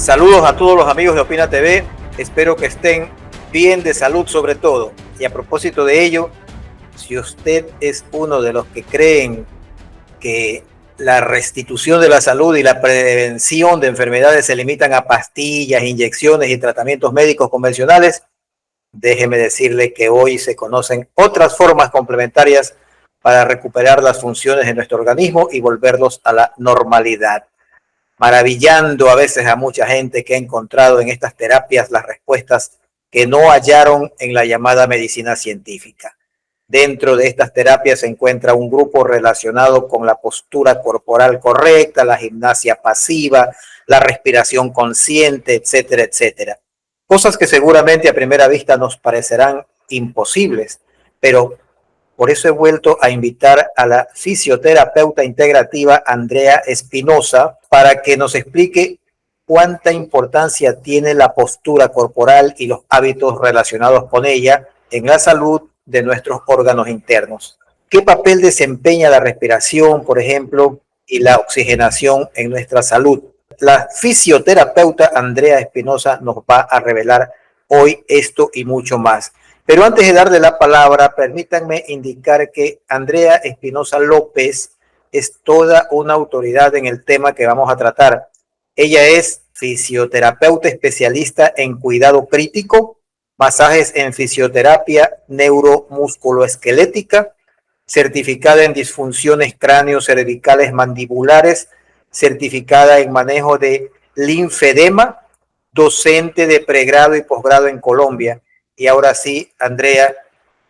Saludos a todos los amigos de Opina TV, espero que estén bien de salud sobre todo. Y a propósito de ello, si usted es uno de los que creen que la restitución de la salud y la prevención de enfermedades se limitan a pastillas, inyecciones y tratamientos médicos convencionales, déjeme decirle que hoy se conocen otras formas complementarias para recuperar las funciones de nuestro organismo y volverlos a la normalidad, maravillando a veces a mucha gente que ha encontrado en estas terapias las respuestas que no hallaron en la llamada medicina científica. Dentro de estas terapias se encuentra un grupo relacionado con la postura corporal correcta, la gimnasia pasiva, la respiración consciente, etcétera, etcétera. Cosas que seguramente a primera vista nos parecerán imposibles, pero por eso he vuelto a invitar a la fisioterapeuta integrativa Andrea Espinosa para que nos explique cuánta importancia tiene la postura corporal y los hábitos relacionados con ella en la salud de nuestros órganos internos. ¿Qué papel desempeña la respiración, por ejemplo, y la oxigenación en nuestra salud? La fisioterapeuta Andrea Espinosa nos va a revelar hoy esto y mucho más. Pero antes de darle la palabra, permítanme indicar que Andrea Espinosa López es toda una autoridad en el tema que vamos a tratar. Ella es fisioterapeuta especialista en cuidado crítico, masajes en fisioterapia neuromusculoesquelética, certificada en disfunciones cráneo-cervicales mandibulares, certificada en manejo de linfedema, docente de pregrado y posgrado en Colombia. Y ahora sí, Andrea,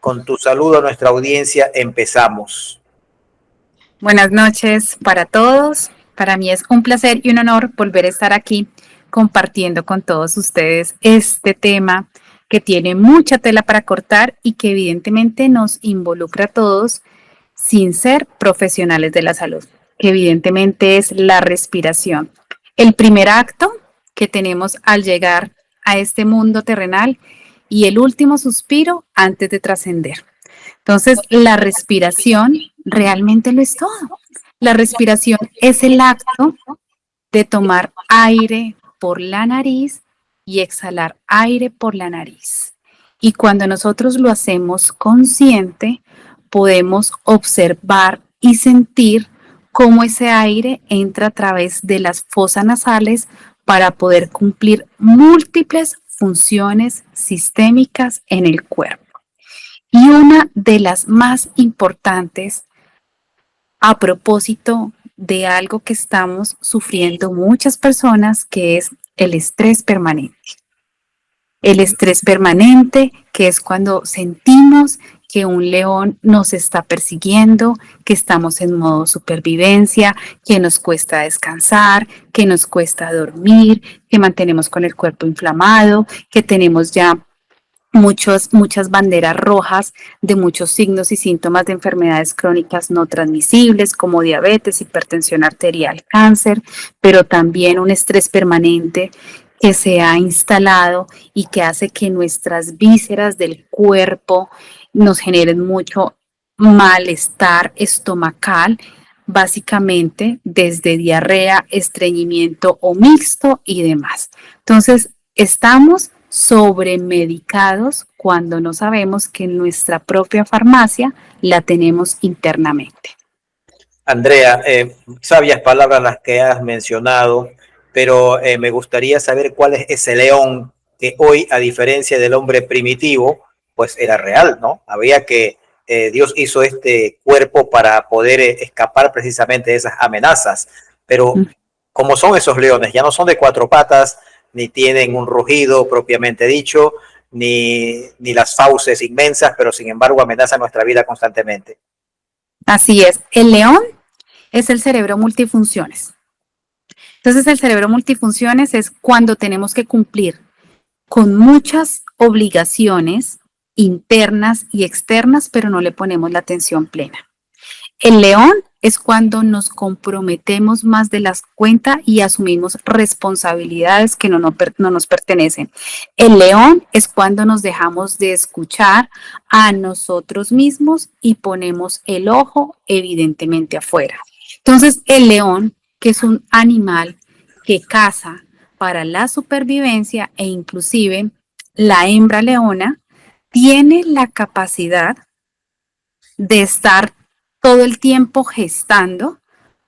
con tu saludo a nuestra audiencia, empezamos. Buenas noches para todos. Para mí es un placer y un honor volver a estar aquí compartiendo con todos ustedes este tema que tiene mucha tela para cortar y que evidentemente nos involucra a todos sin ser profesionales de la salud, que evidentemente es la respiración. El primer acto que tenemos al llegar a este mundo terrenal y el último suspiro antes de trascender. Entonces, la respiración realmente lo es todo. La respiración es el acto de tomar aire por la nariz y exhalar aire por la nariz. Y cuando nosotros lo hacemos consciente, podemos observar y sentir cómo ese aire entra a través de las fosas nasales para poder cumplir múltiples funciones sistémicas en el cuerpo. Y una de las más importantes a propósito de algo que estamos sufriendo muchas personas, que es el estrés permanente. El estrés permanente, que es cuando sentimos que un león nos está persiguiendo, que estamos en modo supervivencia, que nos cuesta descansar, que nos cuesta dormir, que mantenemos con el cuerpo inflamado, que tenemos ya muchas banderas rojas de muchos signos y síntomas de enfermedades crónicas no transmisibles como diabetes, hipertensión arterial, cáncer, pero también un estrés permanente que se ha instalado y que hace que nuestras vísceras del cuerpo nos generen mucho malestar estomacal, básicamente desde diarrea, estreñimiento o mixto y demás. Entonces, estamos sobremedicados cuando no sabemos que nuestra propia farmacia la tenemos internamente. Andrea, sabias palabras las que has mencionado, pero me gustaría saber cuál es ese león que hoy, a diferencia del hombre primitivo, pues era real, ¿no? Había que Dios hizo este cuerpo para poder escapar precisamente de esas amenazas, pero como son esos leones, ya no son de cuatro patas, ni tienen un rugido propiamente dicho, ni las fauces inmensas, pero sin embargo amenazan nuestra vida constantemente. Así es, el león es el cerebro multifunciones. Entonces, el cerebro multifunciones es cuando tenemos que cumplir con muchas obligaciones internas y externas, pero no le ponemos la atención plena. El león es cuando nos comprometemos más de las cuentas y asumimos responsabilidades que no nos pertenecen. El león es cuando nos dejamos de escuchar a nosotros mismos y ponemos el ojo evidentemente afuera. Entonces, el león, que es un animal que caza para la supervivencia e inclusive la hembra leona tiene la capacidad de estar todo el tiempo gestando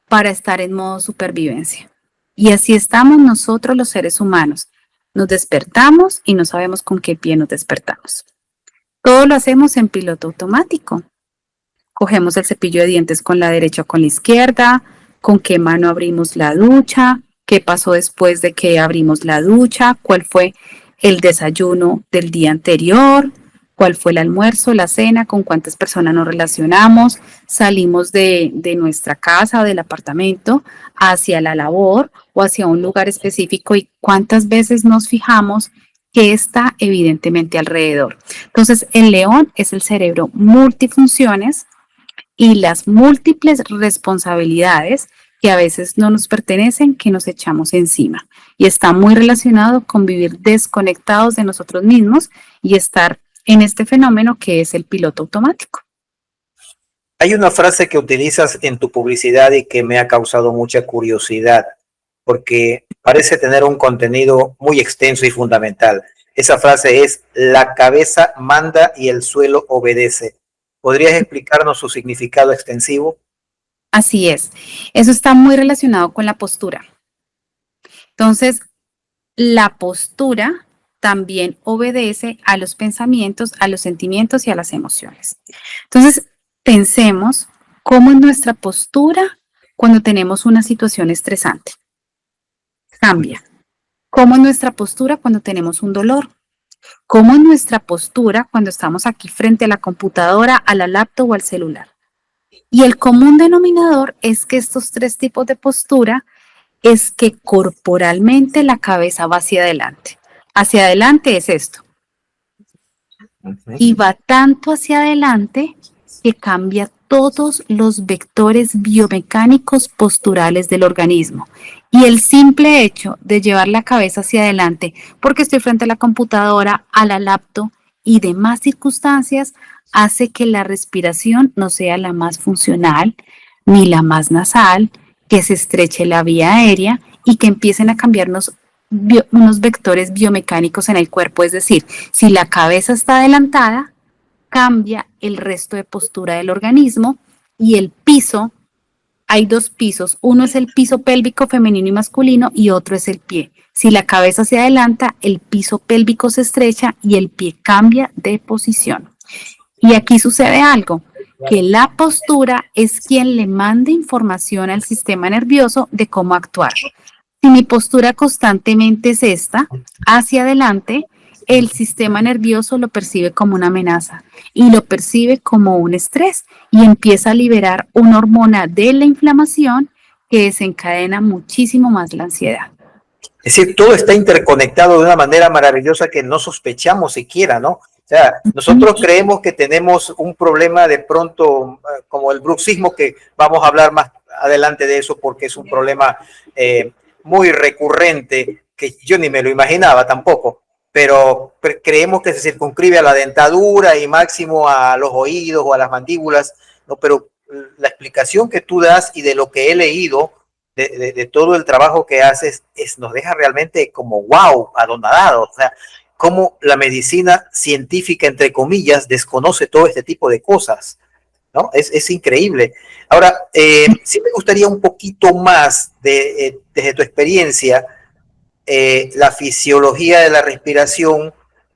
para estar en modo supervivencia. Y así estamos nosotros los seres humanos. Nos despertamos y no sabemos con qué pie nos despertamos. Todo lo hacemos en piloto automático. Cogemos el cepillo de dientes con la derecha o con la izquierda, con qué mano abrimos la ducha, qué pasó después de que abrimos la ducha, cuál fue el desayuno del día anterior, cuál fue el almuerzo, la cena, con cuántas personas nos relacionamos, salimos de nuestra casa o del apartamento hacia la labor o hacia un lugar específico y cuántas veces nos fijamos que está evidentemente alrededor. Entonces, el león es el cerebro multifunciones y las múltiples responsabilidades que a veces no nos pertenecen, que nos echamos encima. Y está muy relacionado con vivir desconectados de nosotros mismos y estar en este fenómeno que es el piloto automático. Hay una frase que utilizas en tu publicidad y que me ha causado mucha curiosidad, porque parece tener un contenido muy extenso y fundamental. Esa frase es: la cabeza manda y el suelo obedece. ¿Podrías explicarnos su significado extensivo? Así es. Eso está muy relacionado con la postura. Entonces, la postura también obedece a los pensamientos, a los sentimientos y a las emociones. Entonces, pensemos cómo es nuestra postura cuando tenemos una situación estresante. Cambia. ¿Cómo es nuestra postura cuando tenemos un dolor? ¿Cómo es nuestra postura cuando estamos aquí frente a la computadora, a la laptop o al celular? Y el común denominador es que estos tres tipos de postura es que corporalmente la cabeza va hacia adelante. Hacia adelante es esto. Y va tanto hacia adelante que cambia todos los vectores biomecánicos posturales del organismo. Y el simple hecho de llevar la cabeza hacia adelante, porque estoy frente a la computadora, a la laptop y demás circunstancias, hace que la respiración no sea la más funcional ni la más nasal, que se estreche la vía aérea y que empiecen a cambiarnos unos vectores biomecánicos en el cuerpo. Es decir, si la cabeza está adelantada, cambia el resto de postura del organismo y el piso. Hay dos pisos, uno es el piso pélvico femenino y masculino y otro es el pie. Si la cabeza se adelanta, el piso pélvico se estrecha y el pie cambia de posición. Y aquí sucede algo, que la postura es quien le manda información al sistema nervioso de cómo actuar. Si mi postura constantemente es esta, hacia adelante, el sistema nervioso lo percibe como una amenaza y lo percibe como un estrés y empieza a liberar una hormona de la inflamación que desencadena muchísimo más la ansiedad. Es decir, todo está interconectado de una manera maravillosa que no sospechamos siquiera, ¿no? O sea, nosotros creemos que tenemos un problema de pronto como el bruxismo, que vamos a hablar más adelante de eso porque es un problema muy recurrente que yo ni me lo imaginaba tampoco, pero creemos que se circunscribe a la dentadura y máximo a los oídos o a las mandíbulas, ¿no? Pero la explicación que tú das y de lo que he leído, de todo el trabajo que haces, nos deja realmente como wow, anonadados. O sea, cómo la medicina científica, entre comillas, desconoce todo este tipo de cosas, ¿no? Es increíble. Ahora, sí me gustaría un poquito más desde tu experiencia, la fisiología de la respiración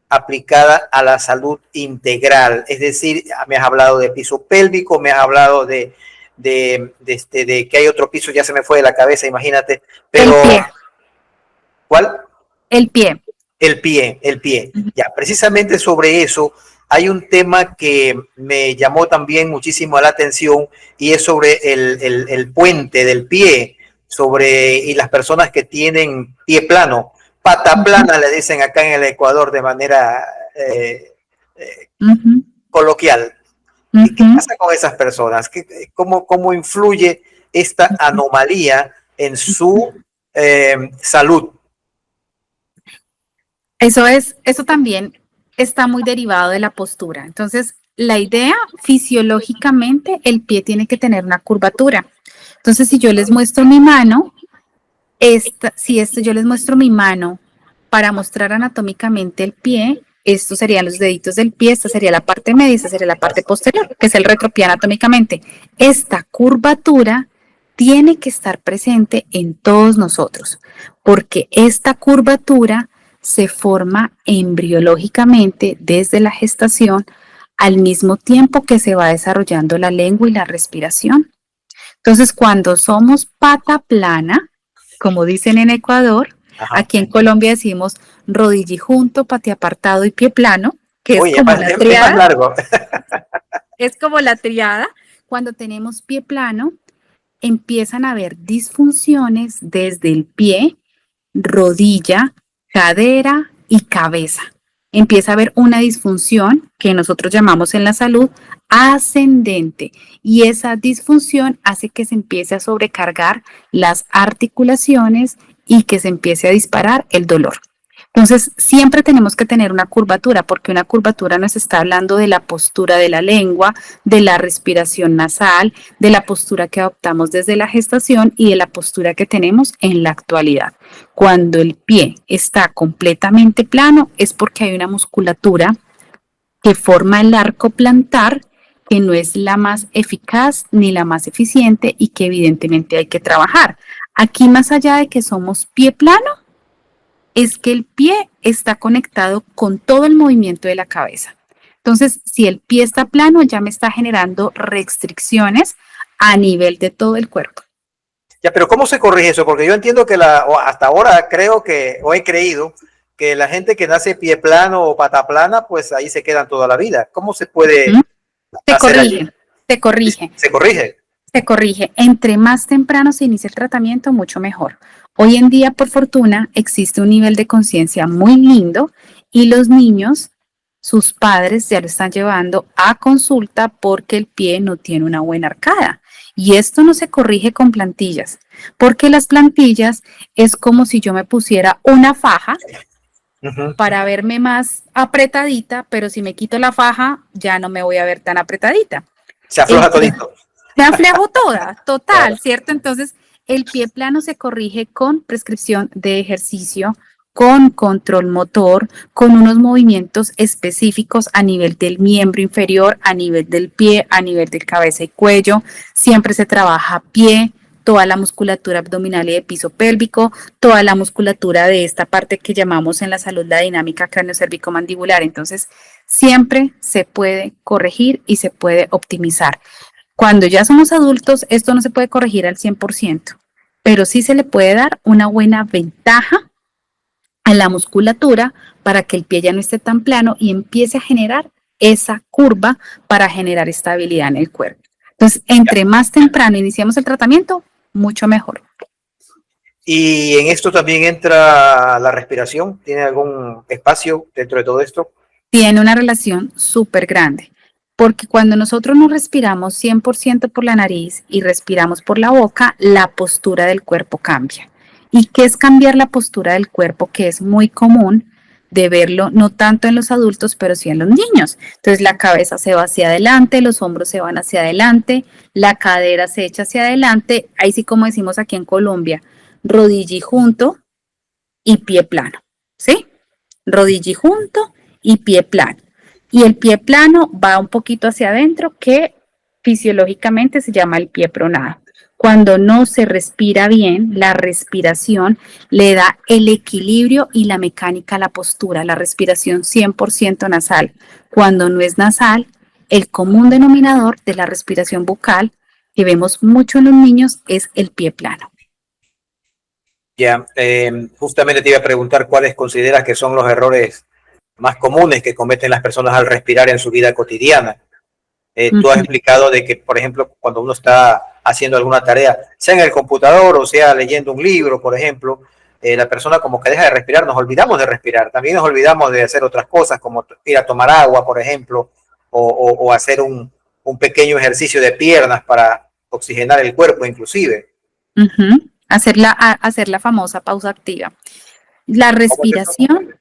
aplicada a la salud integral. Es decir, me has hablado de piso pélvico, me has hablado de que hay otro piso, ya se me fue de la cabeza, imagínate, pero... El pie. ¿Cuál? El pie. El pie, el pie. Ya, precisamente sobre eso hay un tema que me llamó también muchísimo la atención y es sobre el puente del pie, y las personas que tienen pie plano, pata plana, le dicen acá en el Ecuador de manera coloquial. ¿Qué pasa con esas personas? ¿Cómo influye esta anomalía en su salud? Eso también está muy derivado de la postura. Entonces, la idea fisiológicamente, el pie tiene que tener una curvatura. Entonces, si yo les muestro mi mano, Si esto yo les muestro mi mano para mostrar anatómicamente el pie, estos serían los deditos del pie, esta sería la parte media, esta sería la parte posterior, que es el retropié anatómicamente. Esta curvatura tiene que estar presente en todos nosotros, porque esta curvatura se forma embriológicamente desde la gestación al mismo tiempo que se va desarrollando la lengua y la respiración. Entonces, cuando somos pata plana, como dicen en Ecuador, Ajá. aquí en Colombia decimos rodillijunto, pati apartado y pie plano, que es Oye, como la es más triada, largo. es como la triada. Cuando tenemos pie plano, empiezan a haber disfunciones desde el pie, rodilla, cadera y cabeza. Empieza a haber una disfunción que nosotros llamamos en la salud ascendente y esa disfunción hace que se empiece a sobrecargar las articulaciones y que se empiece a disparar el dolor. Entonces, siempre tenemos que tener una curvatura, porque una curvatura nos está hablando de la postura de la lengua, de la respiración nasal, de la postura que adoptamos desde la gestación y de la postura que tenemos en la actualidad. Cuando el pie está completamente plano es porque hay una musculatura que forma el arco plantar, que no es la más eficaz ni la más eficiente y que evidentemente hay que trabajar. Aquí, más allá de que somos pie plano, es que el pie está conectado con todo el movimiento de la cabeza. Entonces, si el pie está plano, ya me está generando restricciones a nivel de todo el cuerpo. Ya, pero ¿cómo se corrige eso? Porque yo entiendo que o hasta ahora creo que, o he creído, que la gente que nace pie plano o pata plana, pues ahí se quedan toda la vida. ¿Cómo se puede Se hacer allí? corrige, se corrige. ¿Se corrige? Se corrige. Entre más temprano se inicia el tratamiento, mucho mejor. Hoy en día, por fortuna, existe un nivel de conciencia muy lindo y los niños, sus padres ya lo están llevando a consulta porque el pie no tiene una buena arcada. Y esto no se corrige con plantillas, porque las plantillas es como si yo me pusiera una faja para verme más apretadita, pero si me quito la faja, ya no me voy a ver tan apretadita. Se afloja todito. Me aflejo toda, total, Claro. ¿cierto? Entonces, el pie plano se corrige con prescripción de ejercicio, con control motor, con unos movimientos específicos a nivel del miembro inferior, a nivel del pie, a nivel de cabeza y cuello. Siempre se trabaja pie, toda la musculatura abdominal y de piso pélvico, toda la musculatura de esta parte que llamamos en la salud la dinámica cráneo-cérvico-mandibular. Entonces, siempre se puede corregir y se puede optimizar. Cuando ya somos adultos, esto no se puede corregir al 100%, pero sí se le puede dar una buena ventaja a la musculatura para que el pie ya no esté tan plano y empiece a generar esa curva para generar estabilidad en el cuerpo. Entonces, entre más temprano iniciamos el tratamiento, mucho mejor. Y en esto también entra la respiración. ¿Tiene algún espacio dentro de todo esto? Tiene una relación súper grande, porque cuando nosotros no respiramos 100% por la nariz y respiramos por la boca, la postura del cuerpo cambia. ¿Y qué es cambiar la postura del cuerpo? Que es muy común de verlo, no tanto en los adultos, pero sí en los niños. Entonces la cabeza se va hacia adelante, los hombros se van hacia adelante, la cadera se echa hacia adelante, ahí sí como decimos aquí en Colombia, rodilla junto y pie plano, ¿sí? Rodilla junto y pie plano. Y el pie plano va un poquito hacia adentro, que fisiológicamente se llama el pie pronado. Cuando no se respira bien, la respiración le da el equilibrio y la mecánica a la postura, la respiración 100% nasal. Cuando no es nasal, el común denominador de la respiración bucal que vemos mucho en los niños es el pie plano. Ya, justamente te iba a preguntar cuáles consideras que son los errores más comunes que cometen las personas al respirar en su vida cotidiana. Tú has explicado de que, por ejemplo, cuando uno está haciendo alguna tarea, sea en el computador o sea leyendo un libro, por ejemplo, la persona como que deja de respirar, nos olvidamos de respirar, también nos olvidamos de hacer otras cosas como ir a tomar agua, por ejemplo, o hacer un pequeño ejercicio de piernas para oxigenar el cuerpo inclusive. Hacer la famosa pausa activa. La respiración,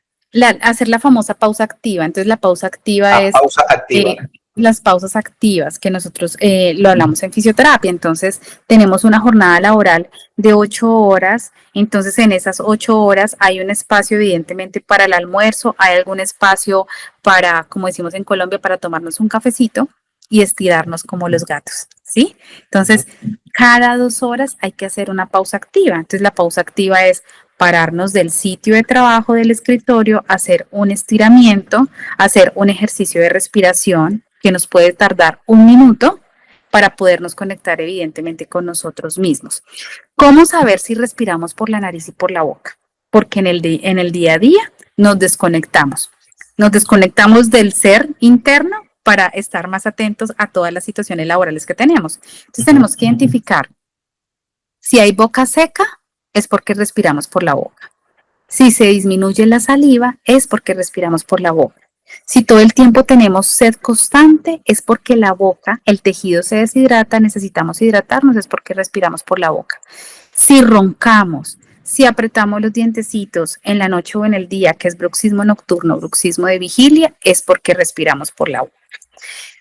hacer la famosa pausa activa. Entonces la pausa activa es pausa activa. las pausas activas que nosotros lo hablamos en fisioterapia. Entonces, tenemos una jornada laboral de 8 horas. Entonces, en esas 8 horas hay un espacio, evidentemente, para el almuerzo, hay algún espacio para, como decimos en Colombia, para tomarnos un cafecito y estirarnos como los gatos, ¿sí? Entonces, cada 2 horas hay que hacer una pausa activa. Entonces, la pausa activa es pararnos del sitio de trabajo, del escritorio, hacer un estiramiento, hacer un ejercicio de respiración que nos puede tardar 1 minuto para podernos conectar evidentemente con nosotros mismos. ¿Cómo saber si respiramos por la nariz y por la boca? Porque en el día a día nos desconectamos. Nos desconectamos del ser interno para estar más atentos a todas las situaciones laborales que tenemos. Entonces tenemos que identificar si hay boca seca, es porque respiramos por la boca. Si se disminuye la saliva, es porque respiramos por la boca. Si todo el tiempo tenemos sed constante, es porque la boca, el tejido se deshidrata, necesitamos hidratarnos, es porque respiramos por la boca. Si roncamos, si apretamos los dientecitos en la noche o en el día, que es bruxismo nocturno, bruxismo de vigilia, es porque respiramos por la boca.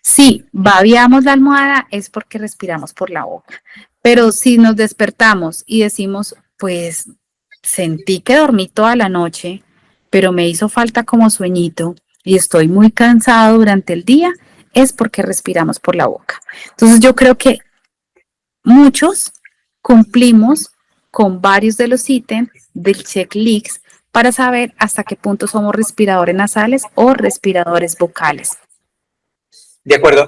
Si babeamos la almohada, es porque respiramos por la boca. Pero si nos despertamos y decimos, pues sentí que dormí toda la noche, pero me hizo falta como sueñito y estoy muy cansado durante el día, es porque respiramos por la boca. Entonces yo creo que muchos cumplimos con varios de los ítems del checklist para saber hasta qué punto somos respiradores nasales o respiradores vocales. De acuerdo.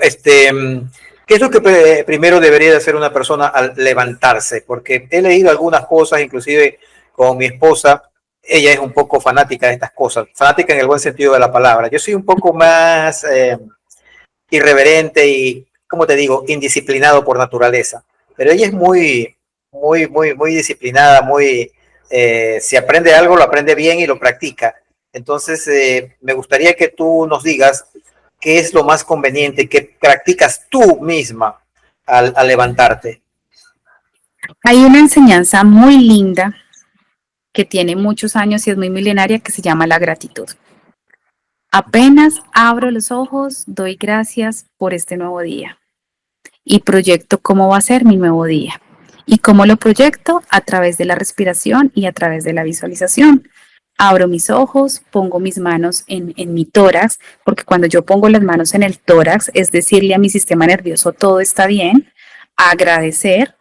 ¿Qué es lo que primero debería de hacer una persona al levantarse? Porque he leído algunas cosas, inclusive con mi esposa, ella es un poco fanática de estas cosas, fanática en el buen sentido de la palabra. Yo soy un poco más irreverente y, como te digo, indisciplinado por naturaleza. Pero ella es muy disciplinada, si aprende algo, lo aprende bien y lo practica. Entonces, me gustaría que tú nos digas qué es lo más conveniente que practicas tú misma al levantarte. Hay una enseñanza muy linda que tiene muchos años y es muy milenaria que se llama la gratitud. Apenas abro los ojos, doy gracias por este nuevo día y proyecto cómo va a ser mi nuevo día. ¿Y cómo lo proyecto? A través de la respiración y a través de la visualización. Abro mis ojos, pongo mis manos en mi tórax, porque cuando yo pongo las manos en el tórax, es decirle a mi sistema nervioso, todo está bien, agradecer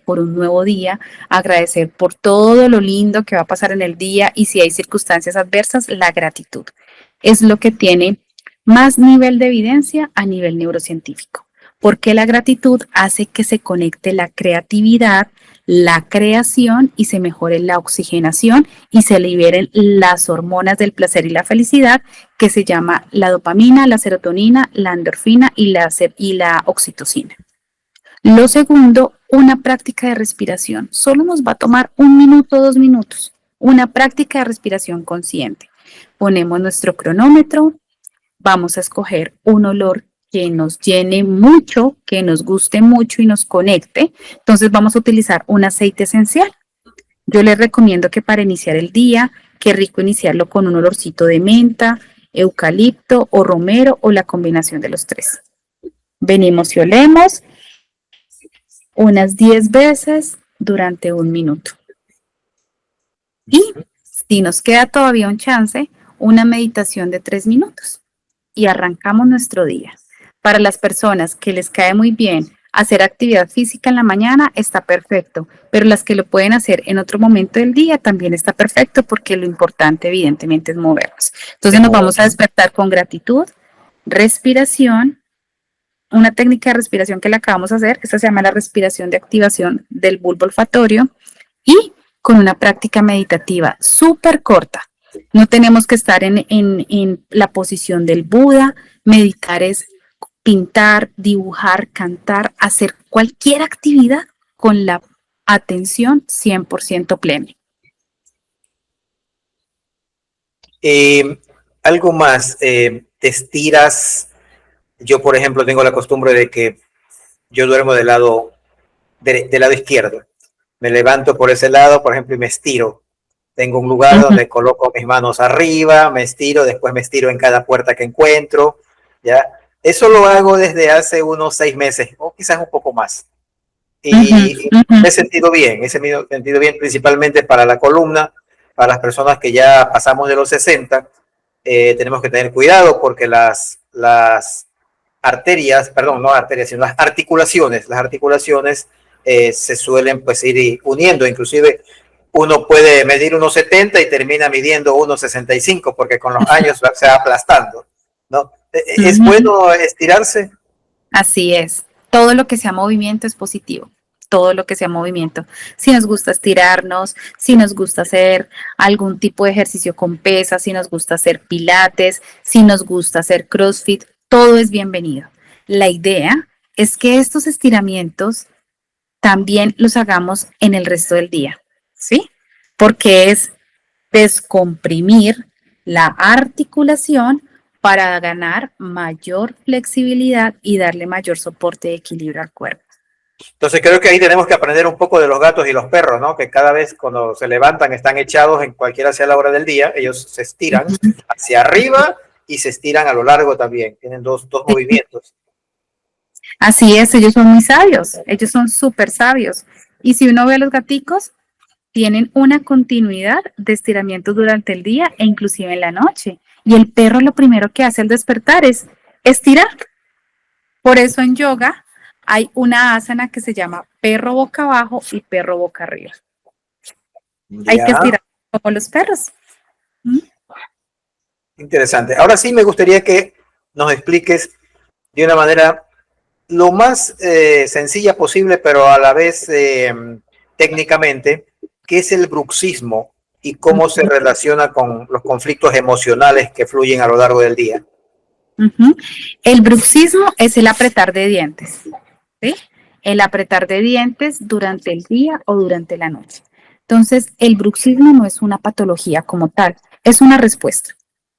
por un nuevo día, agradecer por todo lo lindo que va a pasar en el día y si hay circunstancias adversas, la gratitud. Es lo que tiene más nivel de evidencia a nivel neurocientífico, porque la gratitud hace que se conecte la creatividad, la creación y se mejore la oxigenación y se liberen las hormonas del placer y la felicidad que se llama la dopamina, la serotonina, la endorfina y la oxitocina. Lo segundo, una práctica de respiración. Solo nos va a tomar 1 minuto, 2 minutos. Una práctica de respiración consciente. Ponemos nuestro cronómetro, vamos a escoger un olor que nos llene mucho, que nos guste mucho y nos conecte. Entonces vamos a utilizar un aceite esencial. Yo les recomiendo que para iniciar el día, qué rico iniciarlo con un olorcito de menta, eucalipto o romero o la combinación de los tres. Venimos y olemos unas 10 veces durante 1 minuto. Y si nos queda todavía un chance, una meditación de 3 minutos. Y arrancamos nuestro día. Para las personas que les cae muy bien hacer actividad física en la mañana, está perfecto, pero las que lo pueden hacer en otro momento del día también está perfecto porque lo importante evidentemente es movernos. Entonces nos vamos a despertar con gratitud, respiración, una técnica de respiración que le acabamos de hacer, esta se llama la respiración de activación del bulbo olfatorio y con una práctica meditativa súper corta. No tenemos que estar en la posición del Buda, meditar es pintar, dibujar, cantar, hacer cualquier actividad con la atención 100% plena. Algo más, te estiras. Yo, por ejemplo, tengo la costumbre de que yo duermo del lado izquierdo. Me levanto por ese lado, por ejemplo, y me estiro. Tengo un lugar donde coloco mis manos arriba, me estiro, después me estiro en cada puerta que encuentro, ¿ya? Eso lo hago desde hace unos 6 meses, o quizás un poco más. Y me he sentido bien, principalmente para la columna, para las personas que ya pasamos de los 60. Tenemos que tener cuidado porque las arterias, perdón, no arterias, sino las articulaciones se suelen pues ir uniendo, inclusive uno puede medir 1,70 y termina midiendo 1,65 porque con los años se va aplastando, ¿no? ¿Es bueno estirarse? Así es. Todo lo que sea movimiento es positivo. Todo lo que sea movimiento. Si nos gusta estirarnos, si nos gusta hacer algún tipo de ejercicio con pesas, si nos gusta hacer pilates, si nos gusta hacer CrossFit, todo es bienvenido. La idea es que estos estiramientos también los hagamos en el resto del día, ¿sí? Porque es descomprimir la articulación para ganar mayor flexibilidad y darle mayor soporte y equilibrio al cuerpo. Entonces creo que ahí tenemos que aprender un poco de los gatos y los perros, ¿no? Que cada vez cuando se levantan están echados en cualquiera sea la hora del día, ellos se estiran hacia arriba y se estiran a lo largo también. Tienen dos movimientos. Así es, ellos son muy sabios, ellos son súper sabios. Y si uno ve a los gaticos, tienen una continuidad de estiramientos durante el día e inclusive en la noche. Y el perro lo primero que hace al despertar es estirar. Por eso en yoga hay una asana que se llama perro boca abajo y perro boca arriba. Ya. Hay que estirar como los perros. Interesante. Ahora sí me gustaría que nos expliques de una manera lo más sencilla posible, pero a la vez técnicamente, qué es el bruxismo y cómo se relaciona con los conflictos emocionales que fluyen a lo largo del día. El bruxismo es el apretar de dientes, ¿sí? El apretar de dientes durante el día o durante la noche. Entonces, el bruxismo no es una patología como tal, es una respuesta.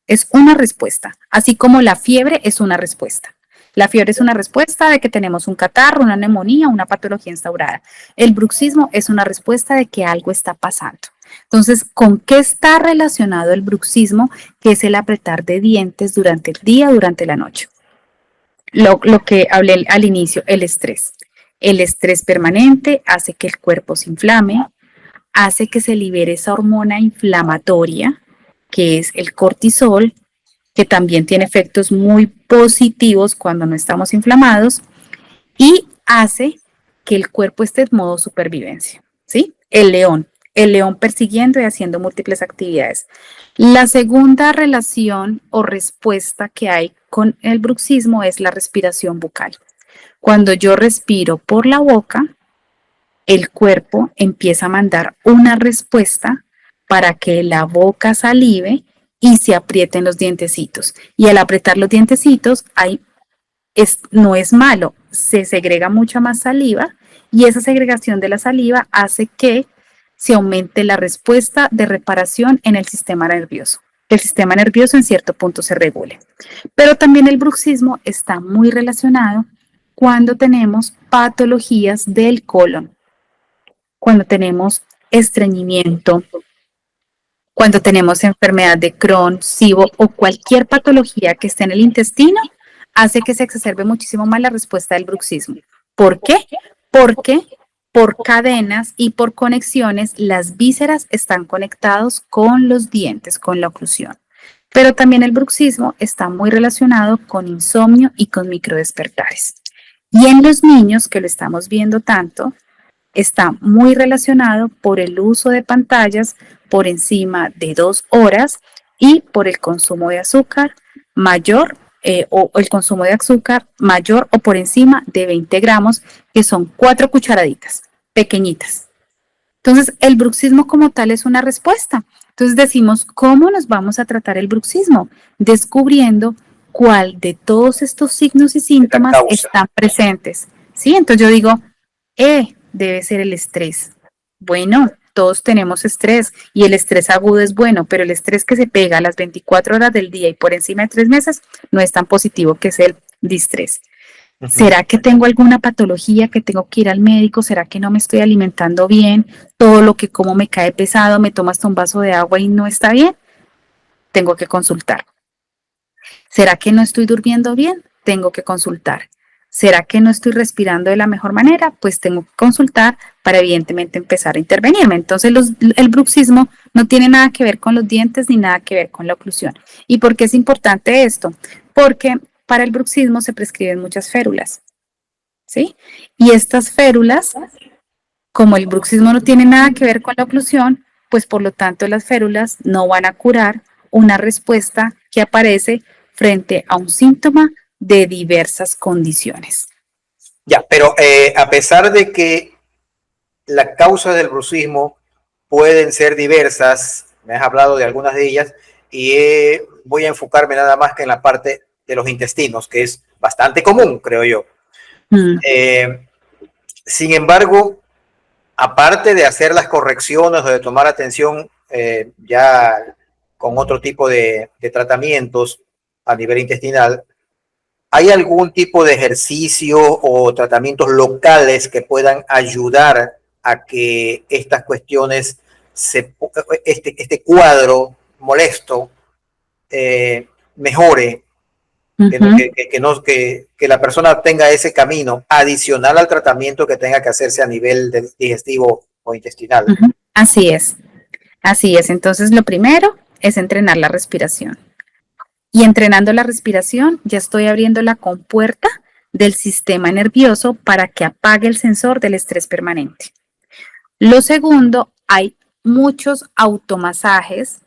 Es una respuesta, así como la fiebre es una respuesta. La fiebre es una respuesta de que tenemos un catarro, una neumonía, una patología instaurada. El bruxismo es una respuesta de que algo está pasando. Entonces, ¿con qué está relacionado el bruxismo? Que es el apretar de dientes durante el día, durante la noche. Lo que hablé al inicio, el estrés. El estrés permanente hace que el cuerpo se inflame, hace que se libere esa hormona inflamatoria, que es el cortisol, que también tiene efectos muy positivos cuando no estamos inflamados, y hace que el cuerpo esté en modo supervivencia, ¿sí? El león persiguiendo y haciendo múltiples actividades. La segunda relación o respuesta que hay con el bruxismo es la respiración bucal. Cuando yo respiro por la boca, el cuerpo empieza a mandar una respuesta para que la boca salive y se aprieten los dientecitos. Y al apretar los dientecitos, no es malo, se segrega mucha más saliva y esa segregación de la saliva hace que se aumente la respuesta de reparación en el sistema nervioso. El sistema nervioso en cierto punto se regule. Pero también el bruxismo está muy relacionado cuando tenemos patologías del colon, cuando tenemos estreñimiento, cuando tenemos enfermedad de Crohn, SIBO o cualquier patología que esté en el intestino, hace que se exacerbe muchísimo más la respuesta del bruxismo. ¿Por qué? Porque por cadenas y por conexiones, las vísceras están conectados con los dientes, con la oclusión. Pero también el bruxismo está muy relacionado con insomnio y con microdespertares. Y en los niños, que lo estamos viendo tanto, está muy relacionado por el uso de pantallas por encima de 2 horas y por el consumo de azúcar mayor o el consumo de azúcar mayor o por encima de 20 gramos, que son 4 cucharaditas pequeñitas. Entonces, el bruxismo como tal es una respuesta. Entonces decimos, ¿cómo nos vamos a tratar el bruxismo? Descubriendo cuál de todos estos signos y síntomas están presentes. ¿Sí? Entonces yo digo, debe ser el estrés. Bueno, todos tenemos estrés y el estrés agudo es bueno, pero el estrés que se pega a las 24 horas del día y por encima de 3 meses no es tan positivo, que es el distrés. ¿Será que tengo alguna patología que tengo que ir al médico? ¿Será que no me estoy alimentando bien? Todo lo que como me cae pesado, me tomo hasta un vaso de agua y no está bien. Tengo que consultar. ¿Será que no estoy durmiendo bien? tengo que consultar. ¿Será que no estoy respirando de la mejor manera? Pues tengo que consultar para evidentemente empezar a intervenirme. Entonces el bruxismo no tiene nada que ver con los dientes ni nada que ver con la oclusión. ¿Y por qué es importante esto? Porque para el bruxismo se prescriben muchas férulas, ¿sí? Y estas férulas, como el bruxismo no tiene nada que ver con la oclusión, pues por lo tanto las férulas no van a curar una respuesta que aparece frente a un síntoma de diversas condiciones. Ya, pero a pesar de que las causas del bruxismo pueden ser diversas, me has hablado de algunas de ellas, y voy a enfocarme nada más que en la parte de los intestinos, que es bastante común, creo yo. Sin embargo, aparte de hacer las correcciones o de tomar atención ya con otro tipo de tratamientos a nivel intestinal, ¿hay algún tipo de ejercicio o tratamientos locales que puedan ayudar a que estas cuestiones, este cuadro molesto mejore? Que la persona tenga ese camino adicional al tratamiento que tenga que hacerse a nivel digestivo o intestinal. Así es, así es. Entonces, lo primero es entrenar la respiración. Y entrenando la respiración, ya estoy abriendo la compuerta del sistema nervioso para que apague el sensor del estrés permanente. Lo segundo, hay muchos automasajes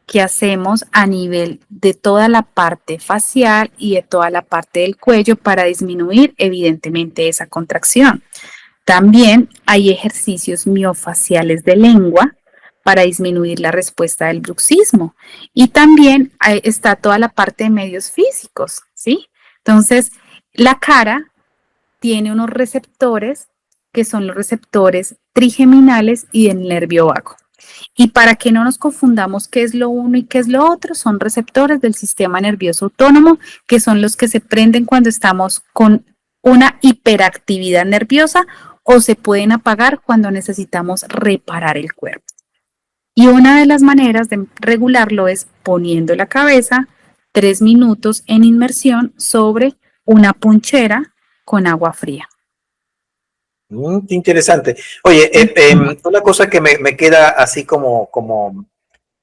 que hacemos a nivel de toda la parte facial y de toda la parte del cuello para disminuir evidentemente esa contracción. También hay ejercicios miofaciales de lengua para disminuir la respuesta del bruxismo. Y también está toda la parte de medios físicos, ¿sí? Entonces, la cara tiene unos receptores que son los receptores trigeminales y del nervio vago. Y para que no nos confundamos qué es lo uno y qué es lo otro, son receptores del sistema nervioso autónomo, que son los que se prenden cuando estamos con una hiperactividad nerviosa o se pueden apagar cuando necesitamos reparar el cuerpo. Y una de las maneras de regularlo es poniendo la cabeza 3 minutos en inmersión sobre una punchera con agua fría. Qué interesante. Oye, una cosa que me queda así como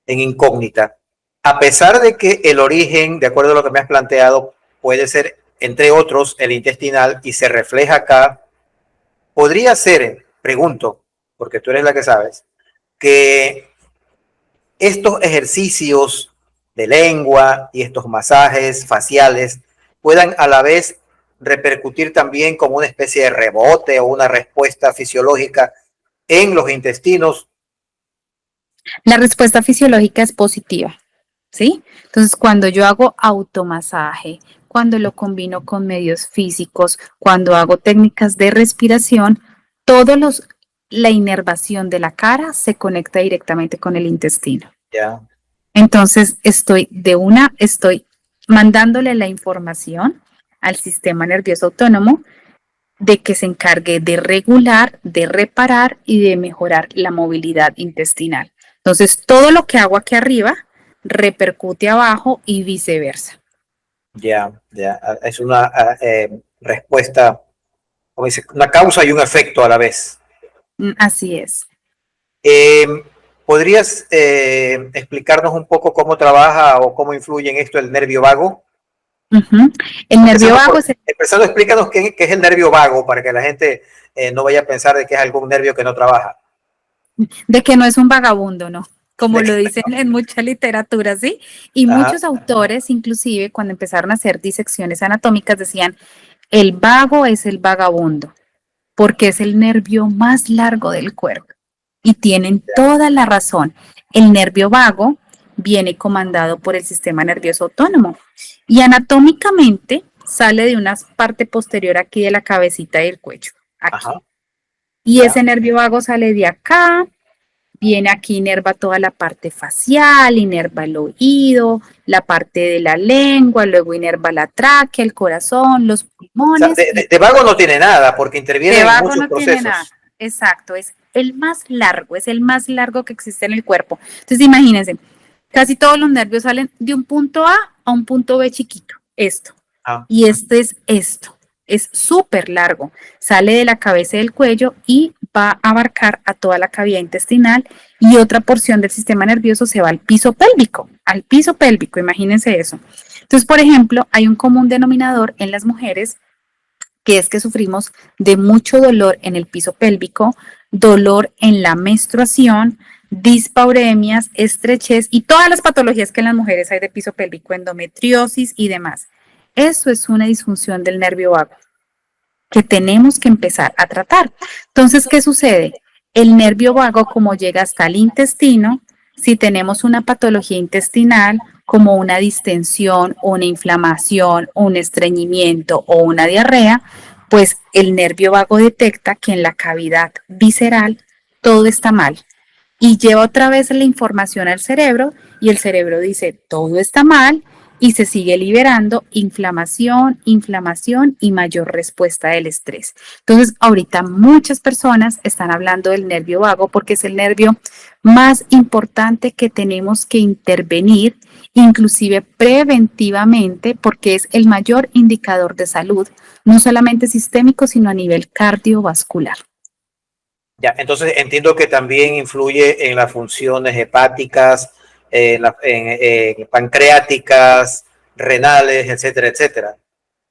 en incógnita. A pesar de que el origen, de acuerdo a lo que me has planteado, puede ser, entre otros, el intestinal y se refleja acá, podría ser, pregunto, porque tú eres la que sabes, que estos ejercicios de lengua y estos masajes faciales puedan a la vez repercutir también como una especie de rebote o una respuesta fisiológica en los intestinos. La respuesta fisiológica es positiva, ¿sí? Entonces, cuando yo hago automasaje, cuando lo combino con medios físicos, cuando hago técnicas de respiración, la inervación de la cara se conecta directamente con el intestino. Ya. Entonces, estoy mandándole la información al sistema nervioso autónomo de que se encargue de regular, de reparar y de mejorar la movilidad intestinal. Entonces, todo lo que hago aquí arriba repercute abajo y viceversa. Ya. Es una respuesta, como dice, una causa y un efecto a la vez. Así es. ¿Podrías explicarnos un poco cómo trabaja o cómo influye en esto el nervio vago? El nervio vago es empezando, explícanos qué es el nervio vago para que la gente no vaya a pensar de que es algún nervio que no trabaja. De que no es un vagabundo, ¿no? Como lo dicen en mucha literatura, ¿sí? Y muchos autores, inclusive, cuando empezaron a hacer disecciones anatómicas, decían, el vago es el vagabundo, porque es el nervio más largo del cuerpo. Y tienen toda la razón. El nervio vago viene comandado por el sistema nervioso autónomo y anatómicamente sale de una parte posterior aquí de la cabecita y el cuello. Aquí. Y ese nervio vago sale de acá, viene aquí, inerva toda la parte facial, inerva el oído, la parte de la lengua, luego inerva la tráquea, el corazón, los pulmones. O sea, de vago no tiene nada, porque interviene en muchos procesos. Tiene nada. Exacto, es el más largo que existe en el cuerpo. Entonces, imagínense, casi todos los nervios salen de un punto A un punto B chiquito, esto. Ah, Y este es esto, es súper largo, sale de la cabeza y del cuello y va a abarcar a toda la cavidad intestinal y otra porción del sistema nervioso se va al piso pélvico, imagínense eso. Entonces, por ejemplo, hay un común denominador en las mujeres que es que sufrimos de mucho dolor en el piso pélvico, dolor en la menstruación, dispauremias, estrechez y todas las patologías que en las mujeres hay de piso pélvico, endometriosis y demás. Eso es una disfunción del nervio vago que tenemos que empezar a tratar. Entonces, ¿qué sucede? El nervio vago, como llega hasta el intestino, si tenemos una patología intestinal, como una distensión, una inflamación, un estreñimiento o una diarrea, pues el nervio vago detecta que en la cavidad visceral todo está mal y lleva otra vez la información al cerebro y el cerebro dice, todo está mal y se sigue liberando inflamación, inflamación y mayor respuesta del estrés. Entonces, ahorita muchas personas están hablando del nervio vago porque es el nervio más importante que tenemos que intervenir, inclusive preventivamente, porque es el mayor indicador de salud, no solamente sistémico, sino a nivel cardiovascular. ya, entonces entiendo que también influye en las funciones hepáticas, en pancreáticas, renales, etcétera, etcétera.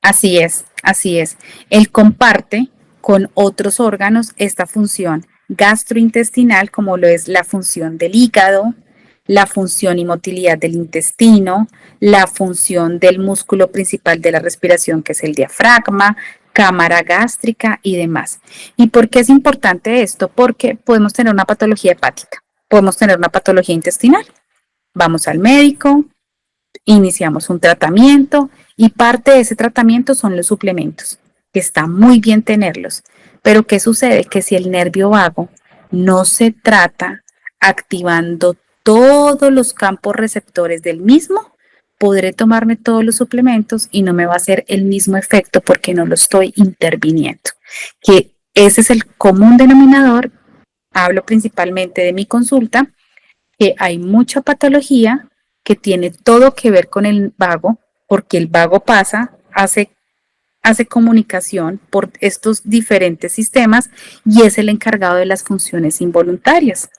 Así es, así es. Él comparte con otros órganos esta función gastrointestinal, como lo es la función del hígado, la función y motilidad del intestino, la función del músculo principal de la respiración, que es el diafragma, cámara gástrica y demás. ¿Y por qué es importante esto? Porque podemos tener una patología hepática, podemos tener una patología intestinal. Vamos al médico, iniciamos un tratamiento y parte de ese tratamiento son los suplementos, que está muy bien tenerlos. Pero ¿qué sucede? Que si el nervio vago no se trata activando todos los campos receptores del mismo, podré tomarme todos los suplementos y no me va a hacer el mismo efecto porque no lo estoy interviniendo. Que ese es el común denominador. Hablo principalmente de mi consulta, que hay mucha patología que tiene todo que ver con el vago, porque el vago pasa, hace comunicación por estos diferentes sistemas y es el encargado de las funciones involuntarias.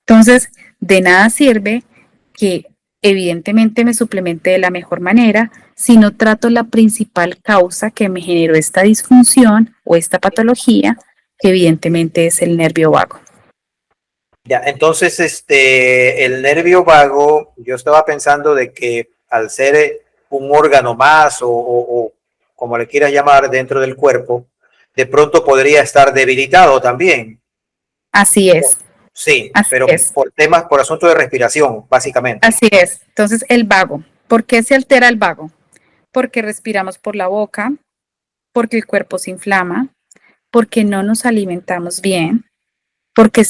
Entonces, de nada sirve que evidentemente me suplemente de la mejor manera si no trato la principal causa que me generó esta disfunción o esta patología, que evidentemente es el nervio vago. Ya, entonces, el nervio vago, yo estaba pensando de que al ser un órgano más o como le quieras llamar dentro del cuerpo, de pronto podría estar debilitado también. Así es, Sí, así pero es. por temas, por asunto de respiración, básicamente. Así es. Entonces, el vago. ¿Por qué se altera el vago? Porque respiramos por la boca, porque el cuerpo se inflama, porque no nos alimentamos bien, porque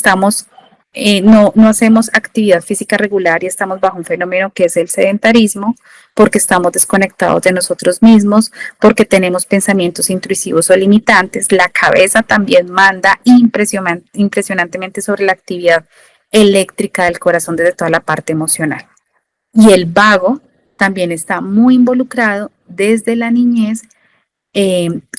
no hacemos actividad física regular y estamos bajo un fenómeno que es el sedentarismo, porque estamos desconectados de nosotros mismos, porque tenemos pensamientos intrusivos o limitantes. La cabeza también manda impresionantemente sobre la actividad eléctrica del corazón desde toda la parte emocional. Y el vago también está muy involucrado desde la niñez,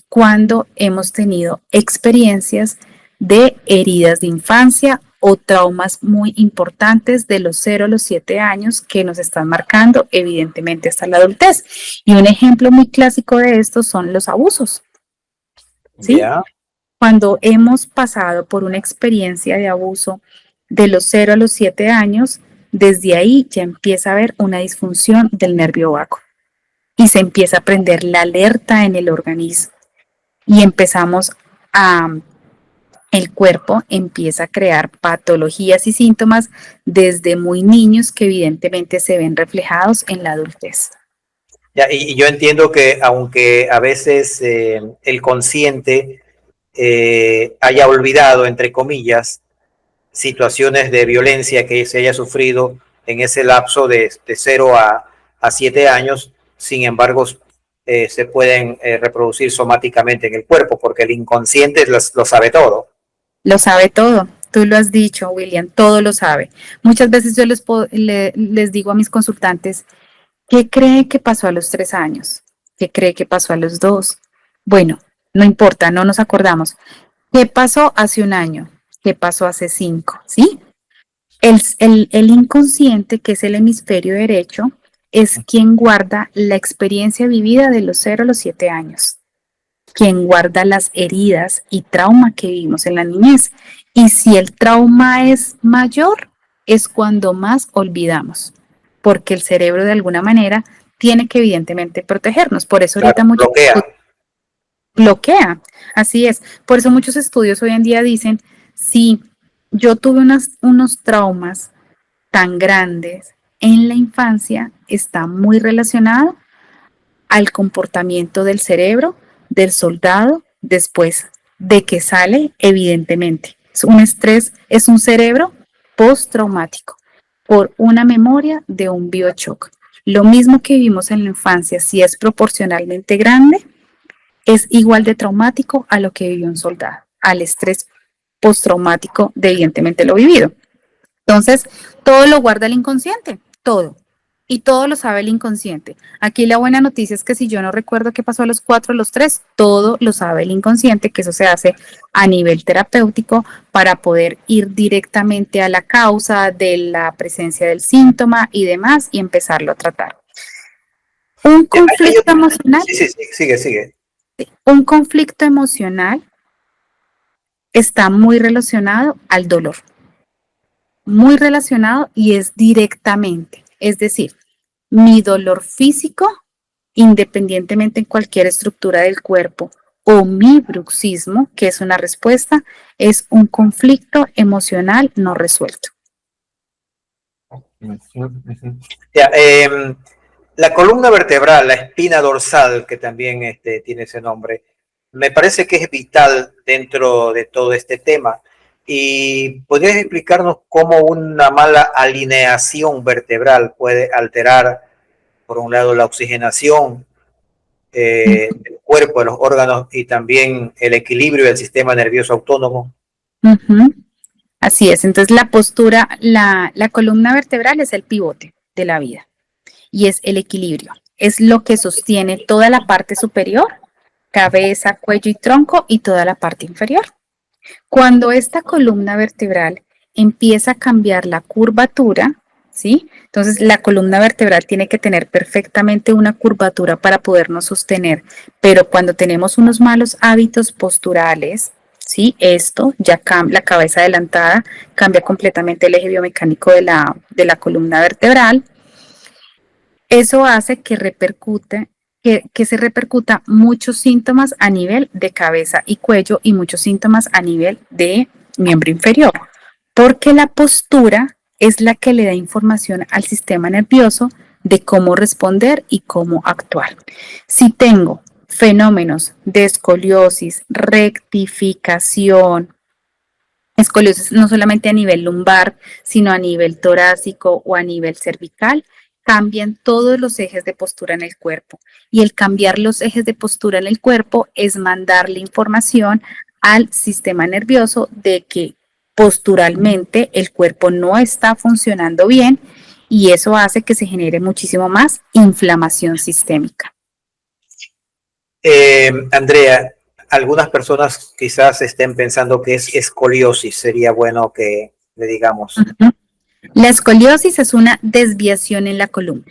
cuando hemos tenido experiencias de heridas de infancia o traumas muy importantes de los 0 a los 7 años que nos están marcando evidentemente hasta la adultez. Y un ejemplo muy clásico de esto son los abusos, ¿sí? Ya. Cuando hemos pasado por una experiencia de abuso de los 0 a los 7 años, desde ahí ya empieza a haber una disfunción del nervio vago y se empieza a prender la alerta en el organismo y empezamos a, el cuerpo empieza a crear patologías y síntomas desde muy niños que evidentemente se ven reflejados en la adultez. Ya, y yo entiendo que aunque a veces el consciente haya olvidado, entre comillas, situaciones de violencia que se haya sufrido en ese lapso de 0 a 7 años, sin embargo, se pueden reproducir somáticamente en el cuerpo, porque el inconsciente lo sabe todo. Lo sabe todo. Tú lo has dicho, William, todo lo sabe. Muchas veces yo les digo a mis consultantes, ¿qué creen que pasó a los 3 años? ¿Qué cree que pasó a los 2? Bueno, no importa, no nos acordamos. ¿Qué pasó hace un año? ¿Qué pasó hace 5? ¿Sí? El inconsciente, que es el hemisferio derecho, es quien guarda la experiencia vivida de los 0 a los 7 años, quien guarda las heridas y trauma que vivimos en la niñez. Y si el trauma es mayor, es cuando más olvidamos, porque el cerebro de alguna manera tiene que evidentemente protegernos. Por eso ahorita Claro, muchos bloquea. bloquea. Así es. Por eso muchos estudios hoy en día dicen, si yo tuve unos traumas tan grandes en la infancia, está muy relacionado al comportamiento del cerebro del soldado después de que sale, evidentemente. Es un estrés, es un cerebro postraumático por una memoria de un biochoc. Lo mismo que vivimos en la infancia, si es proporcionalmente grande, es igual de traumático a lo que vivió un soldado, al estrés postraumático de evidentemente lo vivido. Entonces, todo lo guarda el inconsciente, todo. Y todo lo sabe el inconsciente. Aquí la buena noticia es que si yo no recuerdo qué pasó a los 4, a los 3, todo lo sabe el inconsciente, que eso se hace a nivel terapéutico para poder ir directamente a la causa de la presencia del síntoma y demás y empezarlo a tratar. Un conflicto emocional, Sí, sí, sí, sigue, sigue. un conflicto emocional está muy relacionado al dolor, muy relacionado y es directamente. Es decir, mi dolor físico, independientemente en cualquier estructura del cuerpo, o mi bruxismo, que es una respuesta, es un conflicto emocional no resuelto. Ya, la columna vertebral, la espina dorsal, que también tiene ese nombre, me parece que es vital dentro de todo este tema. ¿Y podrías explicarnos cómo una mala alineación vertebral puede alterar, por un lado, la oxigenación del cuerpo, de los órganos y también el equilibrio del sistema nervioso autónomo? Así es, entonces la postura, la columna vertebral es el pivote de la vida y es el equilibrio, es lo que sostiene toda la parte superior, cabeza, cuello y tronco y toda la parte inferior. Cuando esta columna vertebral empieza a cambiar la curvatura, ¿sí? Entonces la columna vertebral tiene que tener perfectamente una curvatura para podernos sostener, pero cuando tenemos unos malos hábitos posturales, ¿sí? Esto ya cambia, la cabeza adelantada cambia completamente el eje biomecánico de la columna vertebral. Eso hace que que se repercuta muchos síntomas a nivel de cabeza y cuello y muchos síntomas a nivel de miembro inferior, porque la postura es la que le da información al sistema nervioso de cómo responder y cómo actuar. Si tengo fenómenos de escoliosis, rectificación, escoliosis no solamente a nivel lumbar, sino a nivel torácico o a nivel cervical, cambian todos los ejes de postura en el cuerpo. Y el cambiar los ejes de postura en el cuerpo es mandarle información al sistema nervioso de que posturalmente el cuerpo no está funcionando bien y eso hace que se genere muchísimo más inflamación sistémica. Andrea, algunas personas quizás estén pensando que es escoliosis. Sería bueno que le digamos. La escoliosis es una desviación en la columna,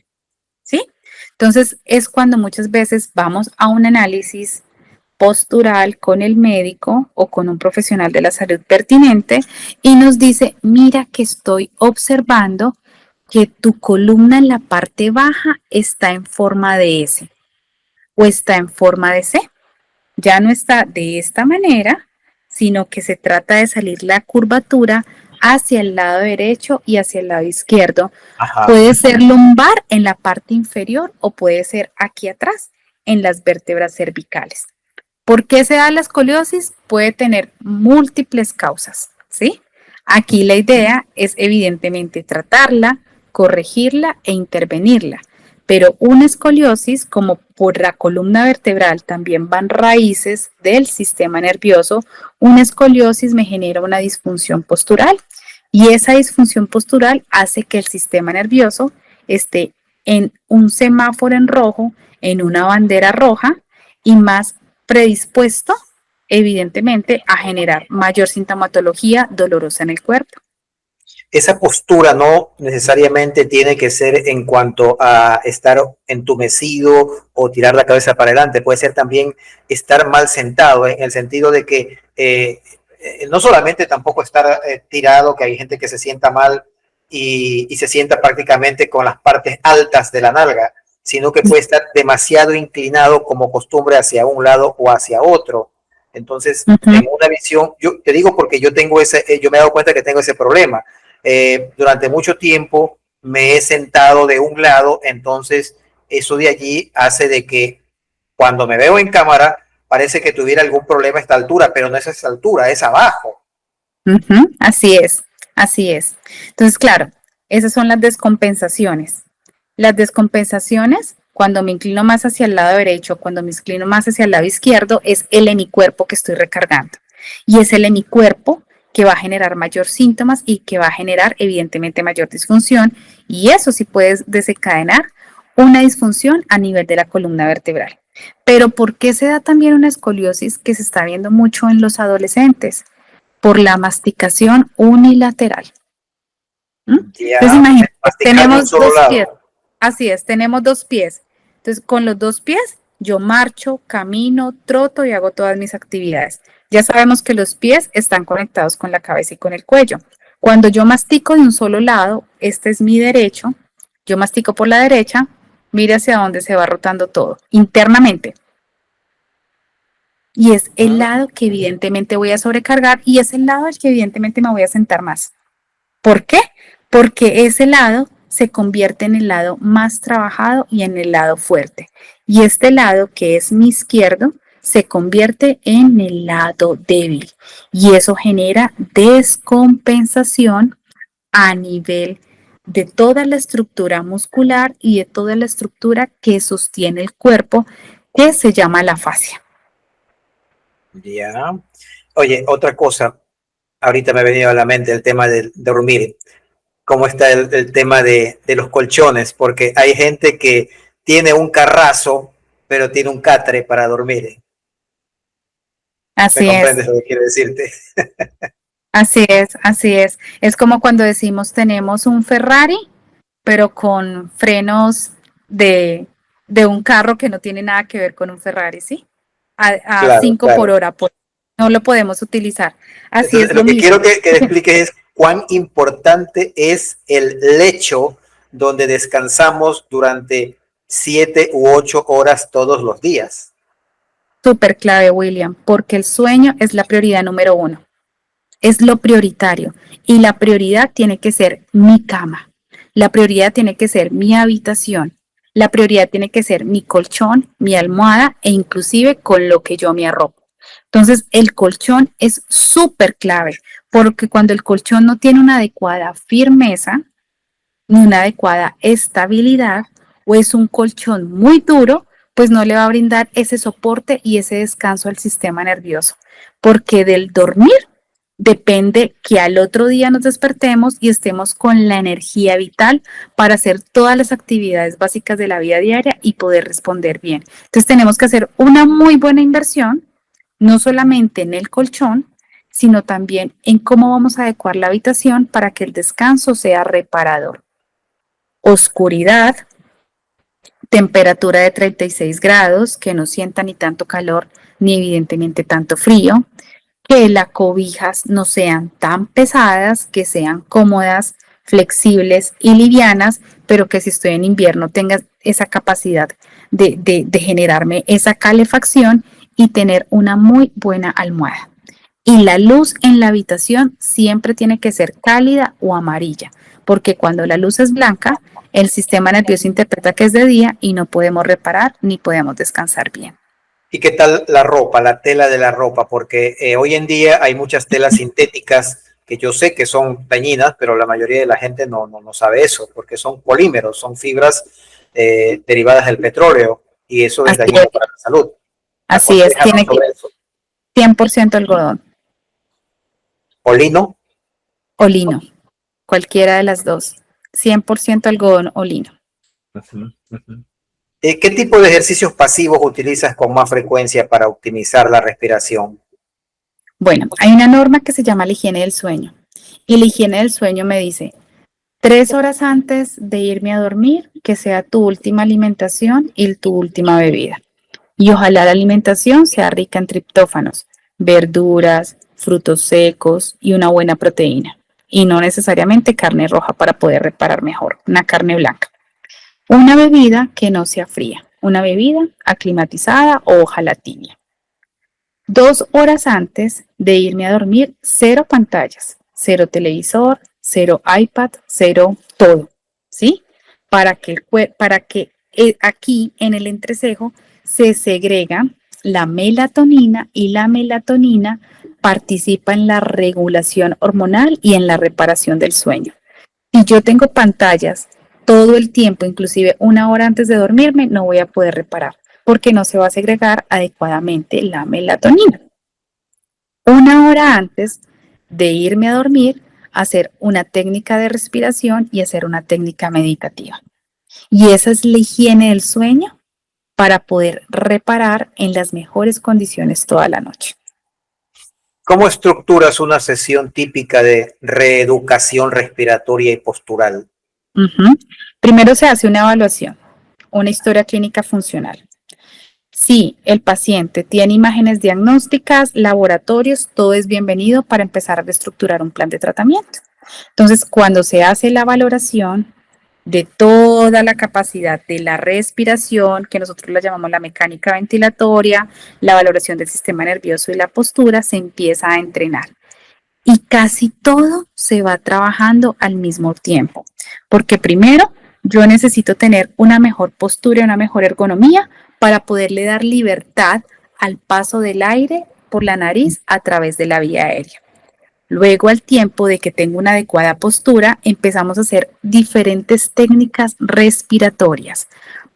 ¿sí? Entonces es cuando muchas veces vamos a un análisis postural con el médico o con un profesional de la salud pertinente y nos dice, mira que estoy observando que tu columna en la parte baja está en forma de S o está en forma de C. Ya no está de esta manera, sino que se trata de salir la curvatura hacia el lado derecho y hacia el lado izquierdo. Ajá. Puede ser lumbar en la parte inferior o puede ser aquí atrás en las vértebras cervicales. ¿Por qué se da la escoliosis? Puede tener múltiples causas, ¿sí? Aquí la idea es evidentemente tratarla, corregirla e intervenirla. Pero una escoliosis, como por la columna vertebral también van raíces del sistema nervioso, una escoliosis me genera una disfunción postural y esa disfunción postural hace que el sistema nervioso esté en un semáforo en rojo en una bandera roja y más predispuesto, evidentemente, a generar mayor sintomatología dolorosa en el cuerpo. Esa postura no necesariamente tiene que ser en cuanto a estar entumecido o tirar la cabeza para adelante, puede ser también estar mal sentado, en el sentido de que no solamente tampoco estar tirado, que hay gente que se sienta mal y se sienta prácticamente con las partes altas de la nalga, sino que puede estar demasiado inclinado como costumbre hacia un lado o hacia otro. Entonces, en una visión, yo te digo porque yo tengo yo me he dado cuenta que tengo ese problema. Durante mucho tiempo me he sentado de un lado, entonces eso de allí hace de que cuando me veo en cámara parece que tuviera algún problema a esta altura, pero no es a esta altura, es abajo. Así es, así es. Entonces, claro, esas son las descompensaciones. Las descompensaciones, cuando me inclino más hacia el lado derecho, cuando me inclino más hacia el lado izquierdo, es el hemicuerpo que estoy recargando. Y es el hemicuerpo que va a generar mayor síntomas y que va a generar, evidentemente, mayor disfunción. Y eso sí puede desencadenar una disfunción a nivel de la columna vertebral. Pero ¿por qué se da también una escoliosis que se está viendo mucho en los adolescentes? Por la masticación unilateral. Entonces, Ya, imagínate, masticar de un tenemos solo dos pies. lado. Así es, tenemos dos pies. Entonces, con los dos pies, yo marcho, camino, troto y hago todas mis actividades. Ya sabemos que los pies están conectados con la cabeza y con el cuello. Cuando yo mastico de un solo lado, este es mi derecho, yo mastico por la derecha, mire hacia dónde se va rotando todo, internamente. Y es el lado que evidentemente voy a sobrecargar y es el lado al que evidentemente me voy a sentar más. ¿Por qué? Porque ese lado se convierte en el lado más trabajado y en el lado fuerte. Y este lado, que es mi izquierdo, se convierte en el lado débil. Y eso genera descompensación a nivel de toda la estructura muscular y de toda la estructura que sostiene el cuerpo, que se llama la fascia. Ya. Oye, otra cosa, ahorita me ha venido a la mente el tema de dormir. ¿Cómo está el tema de los colchones? Porque hay gente que tiene un carrazo, pero tiene un catre para dormir. ¿Me Así es. comprendes lo que quiero decirte? Así es, así es. Es como cuando decimos tenemos un Ferrari, pero con frenos de, de un carro que no tiene nada que ver con un Ferrari, ¿sí? A Claro, 5 por claro. hora, pues no lo podemos utilizar. Así es Entonces, lo lo que quiero mismo. que expliques es cuán importante es el lecho donde descansamos durante 7 u 8 horas todos los días. Súper clave, William, porque el sueño es la prioridad número uno. Es lo prioritario y la prioridad tiene que ser mi cama, la prioridad tiene que ser mi habitación, la prioridad tiene que ser mi colchón, mi almohada e inclusive con lo que yo me arropo. Entonces, el colchón es súper clave porque cuando el colchón no tiene una adecuada firmeza ni una adecuada estabilidad o es un colchón muy duro, pues no le va a brindar ese soporte y ese descanso al sistema nervioso, porque del dormir depende que al otro día nos despertemos y estemos con la energía vital para hacer todas las actividades básicas de la vida diaria y poder responder bien. Entonces tenemos que hacer una muy buena inversión, no solamente en el colchón, sino también en cómo vamos a adecuar la habitación para que el descanso sea reparador. Oscuridad, temperatura de 36 grados, que no sienta ni tanto calor ni evidentemente tanto frío, que las cobijas no sean tan pesadas, que sean cómodas, flexibles y livianas, pero que si estoy en invierno tenga esa capacidad de generarme esa calefacción y tener una muy buena almohada. Y la luz en la habitación siempre tiene que ser cálida o amarilla, porque cuando la luz es blanca, el sistema nervioso interpreta que es de día y no podemos reparar ni podemos descansar bien. ¿Y qué tal la ropa, la tela de la ropa? Porque hoy en día hay muchas telas sintéticas que yo sé que son dañinas, pero la mayoría de la gente no sabe eso, porque son polímeros, son fibras derivadas del petróleo, y eso es Así dañino es, para la salud. así es, Aconséjanos tiene que sobre eso. 100% algodón ¿O lino? o lino, cualquiera de las dos, 100% algodón o lino. Uh -huh, uh -huh. ¿Qué tipo de ejercicios pasivos utilizas con más frecuencia para optimizar la respiración? Bueno, hay una norma que se llama la higiene del sueño. Y la higiene del sueño me dice, 3 horas antes de irme a dormir, que sea tu última alimentación y tu última bebida. Y ojalá la alimentación sea rica en triptófanos, verduras, frutos secos y una buena proteína. Y no necesariamente carne roja para poder reparar mejor, una carne blanca. Una bebida que no sea fría, una bebida aclimatizada o ojalá tibia. 2 horas antes de irme a dormir, cero pantallas, cero televisor, cero iPad, cero todo, ¿sí? Para que aquí en el entrecejo se segrega la melatonina y la melatonina participa en la regulación hormonal y en la reparación del sueño. Si yo tengo pantallas todo el tiempo, inclusive 1 hora antes de dormirme, no voy a poder reparar porque no se va a segregar adecuadamente la melatonina. 1 hora antes de irme a dormir, hacer una técnica de respiración y hacer una técnica meditativa. Y esa es la higiene del sueño para poder reparar en las mejores condiciones toda la noche. ¿Cómo estructuras una sesión típica de reeducación respiratoria y postural? Primero se hace una evaluación, una historia clínica funcional. Si el paciente tiene imágenes diagnósticas, laboratorios, todo es bienvenido para empezar a reestructurar un plan de tratamiento. Entonces, cuando se hace la valoración de toda la capacidad de la respiración, que nosotros la llamamos la mecánica ventilatoria, la valoración del sistema nervioso y la postura, se empieza a entrenar. Y casi todo se va trabajando al mismo tiempo, porque primero yo necesito tener una mejor postura y una mejor ergonomía para poderle dar libertad al paso del aire por la nariz a través de la vía aérea. Luego, al tiempo de que tengo una adecuada postura, empezamos a hacer diferentes técnicas respiratorias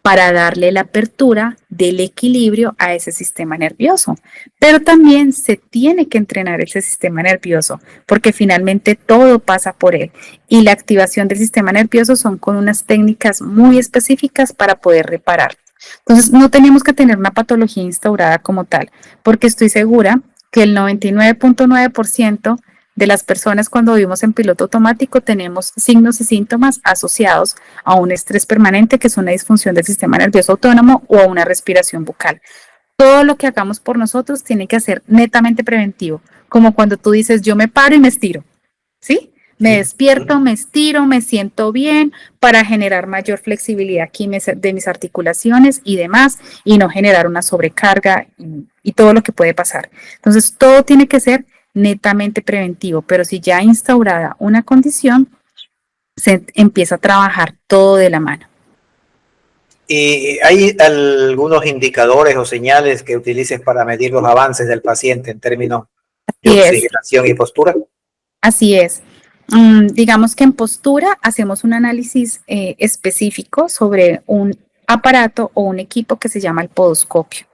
para darle la apertura del equilibrio a ese sistema nervioso. Pero también se tiene que entrenar ese sistema nervioso porque finalmente todo pasa por él. Y la activación del sistema nervioso son con unas técnicas muy específicas para poder reparar. Entonces, no tenemos que tener una patología instaurada como tal, porque estoy segura que el 99.9% de las personas cuando vivimos en piloto automático tenemos signos y síntomas asociados a un estrés permanente, que es una disfunción del sistema nervioso autónomo, o a una respiración bucal. Todo lo que hagamos por nosotros tiene que ser netamente preventivo, como cuando tú dices yo me paro y me estiro, ¿sí? Me despierto, me estiro, me siento bien para generar mayor flexibilidad aquí de mis articulaciones y demás, y no generar una sobrecarga y todo lo que puede pasar. Entonces, todo tiene que ser netamente preventivo, pero si ya instaurada una condición, se empieza a trabajar todo de la mano. ¿Y hay algunos indicadores o señales que utilices para medir los avances del paciente en términos de Así es, oxigenación y postura? así es. Digamos que en postura hacemos un análisis específico sobre un aparato o un equipo que se llama el podoscopio.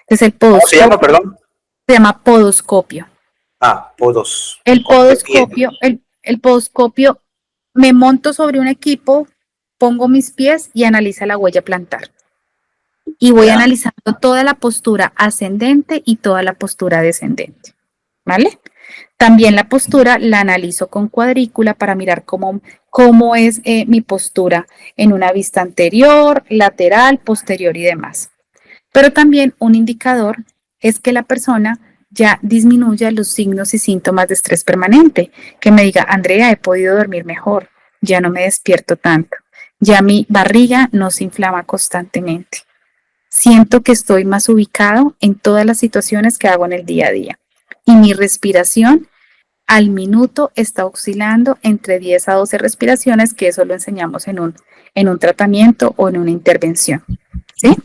Entonces, el ¿Cómo se llama, podoscopio perdón? se llama podoscopio. Podos. El podoscopio, el podoscopio, me monto sobre un equipo, pongo mis pies y analiza la huella plantar. Y voy Ya. analizando toda la postura ascendente y toda la postura descendente. ¿Vale? También la postura la analizo con cuadrícula para mirar cómo es mi postura en una vista anterior, lateral, posterior y demás. Pero también un indicador es que la persona ya disminuya los signos y síntomas de estrés permanente, que me diga, Andrea, he podido dormir mejor, ya no me despierto tanto, ya mi barriga no se inflama constantemente, siento que estoy más ubicado en todas las situaciones que hago en el día a día y mi respiración al minuto está oscilando entre 10 a 12 respiraciones, que eso lo enseñamos en un tratamiento o en una intervención, ¿sí?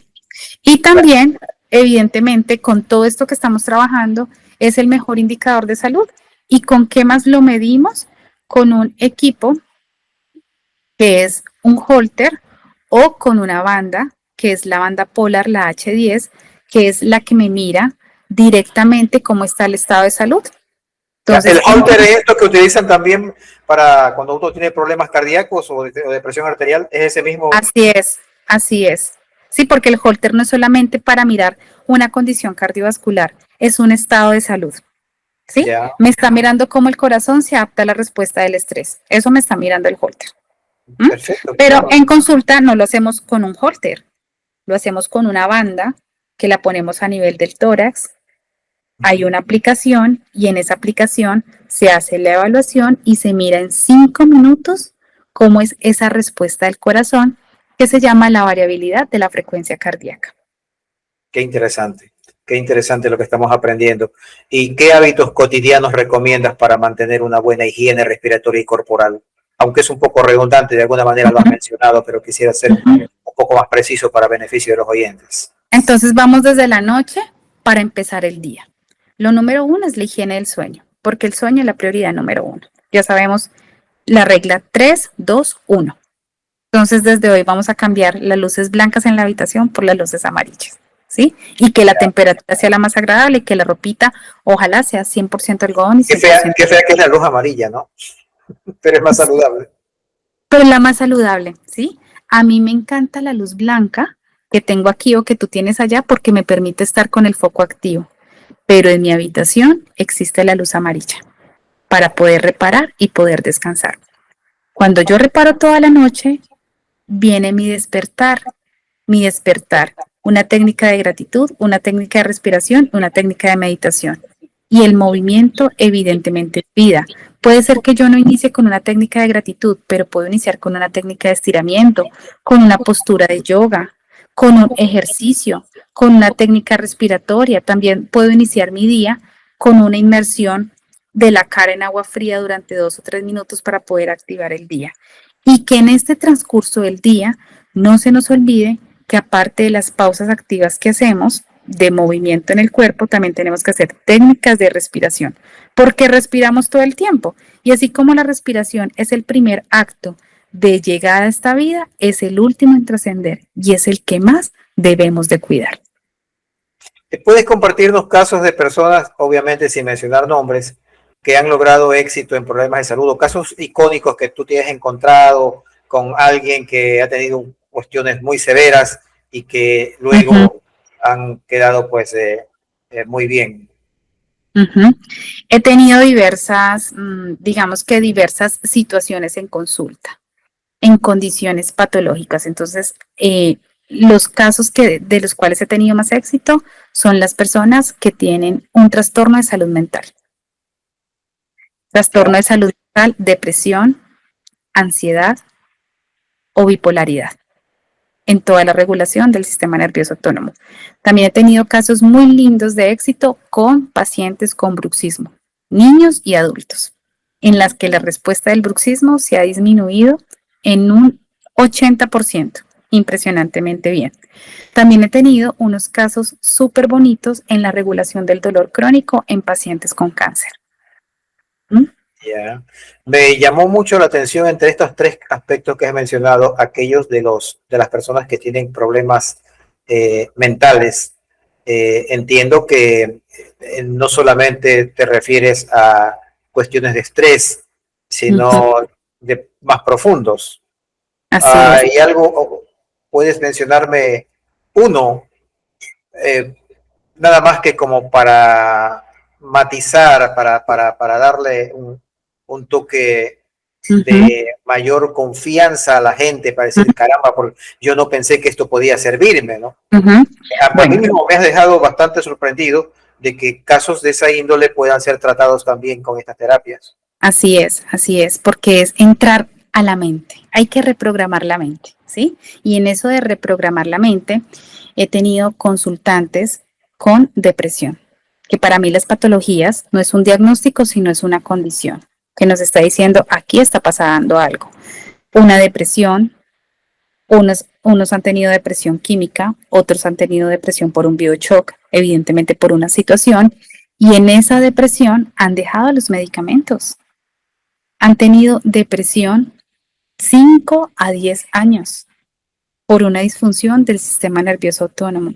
Y también, evidentemente, con todo esto que estamos trabajando, es el mejor indicador de salud. ¿Y con qué más lo medimos? Con un equipo que es un holter o con una banda, que es la banda Polar, la H10, que es la que me mira directamente cómo está el estado de salud. El Entonces, Holter es esto que utilizan también para cuando uno tiene problemas cardíacos o de presión arterial, es ese mismo. así es, así es. Sí, porque el Holter no es solamente para mirar una condición cardiovascular, es un estado de salud. ¿Sí? Ya, Me está mirando cómo el corazón se adapta a la respuesta del estrés. Eso me está mirando el Holter. ¿Mm? perfecto, Pero claro. en consulta no lo hacemos con un Holter, lo hacemos con una banda que la ponemos a nivel del tórax. Hay una aplicación y en esa aplicación se hace la evaluación y se mira en 5 minutos cómo es esa respuesta del corazón que se llama la variabilidad de la frecuencia cardíaca. Qué interesante lo que estamos aprendiendo. ¿Y qué hábitos cotidianos recomiendas para mantener una buena higiene respiratoria y corporal? Aunque es un poco redundante, de alguna manera lo has mencionado, pero quisiera ser un poco más preciso para beneficio de los oyentes. Entonces vamos desde la noche para empezar el día. Lo número uno es la higiene del sueño, porque el sueño es la prioridad número uno. Ya sabemos la regla 3, 2, 1. Entonces desde hoy vamos a cambiar las luces blancas en la habitación por las luces amarillas, ¿sí? Y que la temperatura sea la más agradable y que la ropita ojalá sea 100% algodón y 100%. Qué fea que es la luz amarilla, ¿no? Pero es más saludable. Pero la más saludable, ¿sí? A mí me encanta la luz blanca que tengo aquí o que tú tienes allá porque me permite estar con el foco activo. Pero en mi habitación existe la luz amarilla para poder reparar y poder descansar. Cuando yo reparo toda la noche, viene mi despertar, una técnica de gratitud, una técnica de respiración, una técnica de meditación. Y el movimiento evidentemente es vida. Puede ser que yo no inicie con una técnica de gratitud, pero puedo iniciar con una técnica de estiramiento, con una postura de yoga, con un ejercicio, con una técnica respiratoria. También puedo iniciar mi día con una inmersión de la cara en agua fría durante 2 o 3 minutos para poder activar el día. Y que en este transcurso del día no se nos olvide que aparte de las pausas activas que hacemos de movimiento en el cuerpo, también tenemos que hacer técnicas de respiración, porque respiramos todo el tiempo. Y así como la respiración es el primer acto de llegada a esta vida, es el último en trascender y es el que más debemos de cuidar. ¿Puedes compartirnos casos de personas, obviamente sin mencionar nombres, que han logrado éxito en problemas de salud o casos icónicos que tú te has encontrado con alguien que ha tenido cuestiones muy severas y que luego han quedado pues muy bien? He tenido diversas, digamos que diversas situaciones en consulta, en condiciones patológicas. Entonces, los casos de los cuales he tenido más éxito son las personas que tienen un trastorno de salud mental. Trastorno ¿Ya? de salud mental, depresión, ansiedad o bipolaridad en toda la regulación del sistema nervioso autónomo. También he tenido casos muy lindos de éxito con pacientes con bruxismo, niños y adultos, en las que la respuesta del bruxismo se ha disminuido en un 80%, impresionantemente bien. También he tenido unos casos súper bonitos en la regulación del dolor crónico en pacientes con cáncer. ¿Mm? Yeah. Me llamó mucho la atención entre estos tres aspectos que has mencionado, aquellos de las personas que tienen problemas mentales. Entiendo que no solamente te refieres a cuestiones de estrés, sino de más profundos. Así es. ¿Hay algo, puedes mencionarme uno, eh, nada más que como para matizar, para darle un toque de mayor confianza a la gente, para decir, caramba, porque yo no pensé que esto podía servirme, ¿no? A mí Bueno, mismo me has dejado bastante sorprendido de que casos de esa índole puedan ser tratados también con estas terapias. así es, porque es entrar a la mente. Hay que reprogramar la mente, ¿sí? Y en eso de reprogramar la mente, he tenido consultantes con depresión, que para mí las patologías no es un diagnóstico, sino es una condición que nos está diciendo, aquí está pasando algo. Una depresión, unos han tenido depresión química, otros han tenido depresión por un bioshock, evidentemente por una situación, y en esa depresión han dejado los medicamentos. Han tenido depresión 5 a 10 años por una disfunción del sistema nervioso autónomo.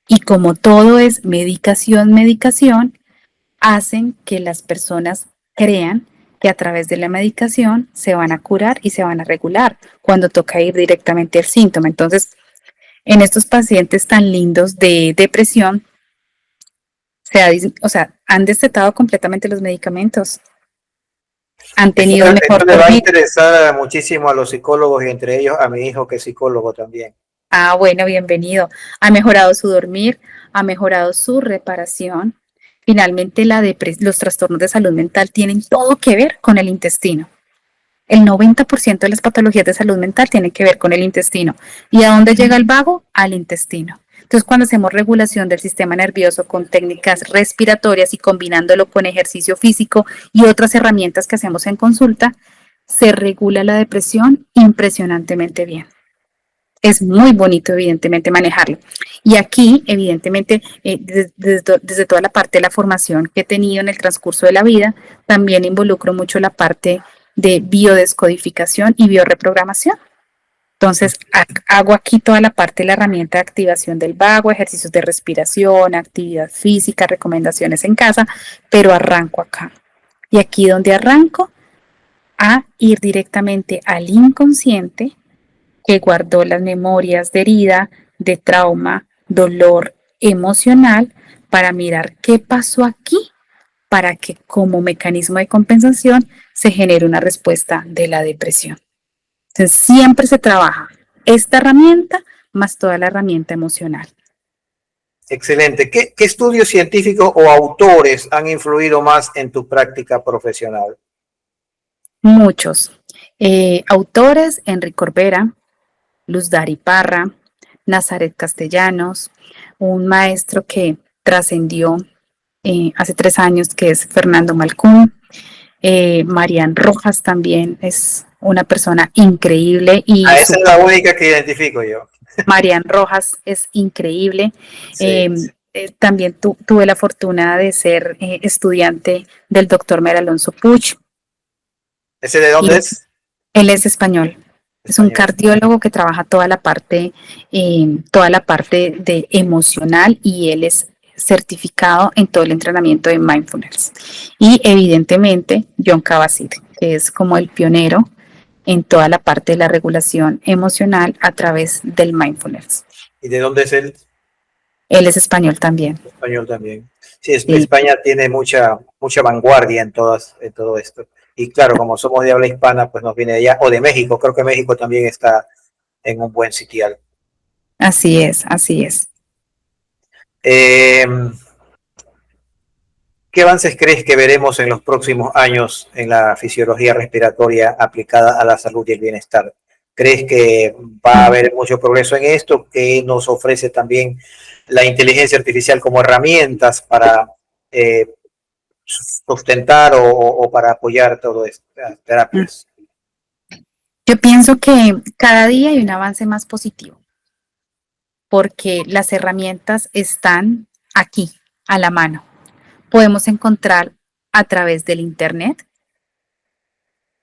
Y como todo es medicación, hacen que las personas crean que a través de la medicación se van a curar y se van a regular cuando toca ir directamente al síntoma. Entonces, En estos pacientes tan lindos de depresión, han destetado completamente los medicamentos, han tenido mejor Esto le va a dormir. interesar muchísimo a los psicólogos y entre ellos a mi hijo que es psicólogo también. Ah, bueno, bienvenido. Ha mejorado su dormir, ha mejorado su reparación. Finalmente, los trastornos de salud mental tienen todo que ver con el intestino. El 90% de las patologías de salud mental tienen que ver con el intestino. ¿Y a dónde llega el vago? Al intestino. Entonces, cuando hacemos regulación del sistema nervioso con técnicas respiratorias y combinándolo con ejercicio físico y otras herramientas que hacemos en consulta, se regula la depresión impresionantemente bien. Es muy bonito, evidentemente, manejarlo. Y aquí, evidentemente, desde toda la parte de la formación que he tenido en el transcurso de la vida, también involucro mucho la parte de biodescodificación y bioreprogramación. Entonces, hago aquí toda la parte de la herramienta de activación del vago, ejercicios de respiración, actividad física, recomendaciones en casa, pero arranco acá. Y aquí donde arranco, a ir directamente al inconsciente, que guardó las memorias de herida, de trauma, dolor emocional, para mirar qué pasó aquí, para que como mecanismo de compensación se genere una respuesta de la depresión. Entonces, siempre se trabaja esta herramienta más toda la herramienta emocional. Excelente. ¿Qué estudios científicos o autores han influido más en tu práctica profesional? Muchos. Autores: Enrique Corbera, Luz Dari Parra, Nazaret Castellanos, un maestro que trascendió hace 3 años, que es Fernando Malcún. Marian Rojas también es una persona increíble. Y esa es la única que identifico yo. Marian Rojas es increíble. Sí. También tuve la fortuna de ser estudiante del doctor Mer Alonso Puig. ¿Ese de dónde es? Él es español. Es un cardiólogo que trabaja toda la parte de emocional, y él es certificado en todo el entrenamiento de mindfulness. Y evidentemente John Kabat-Zinn, que es como el pionero en toda la parte de la regulación emocional a través del mindfulness. ¿Y de dónde es él? Él es español también. Español también. Sí, España tiene mucha vanguardia en todo esto. Y claro, como somos de habla hispana, pues nos viene de allá, o de México. Creo que México también está en un buen sitial. Así es, así es. ¿Qué avances crees que veremos en los próximos años en la fisiología respiratoria aplicada a la salud y el bienestar? ¿Crees que va a haber mucho progreso en esto? ¿Qué nos ofrece también la inteligencia artificial como herramientas para sustentar o para apoyar todo esto, las terapias? Yo pienso que cada día hay un avance más positivo, porque las herramientas están aquí, a la mano. Podemos encontrar a través del Internet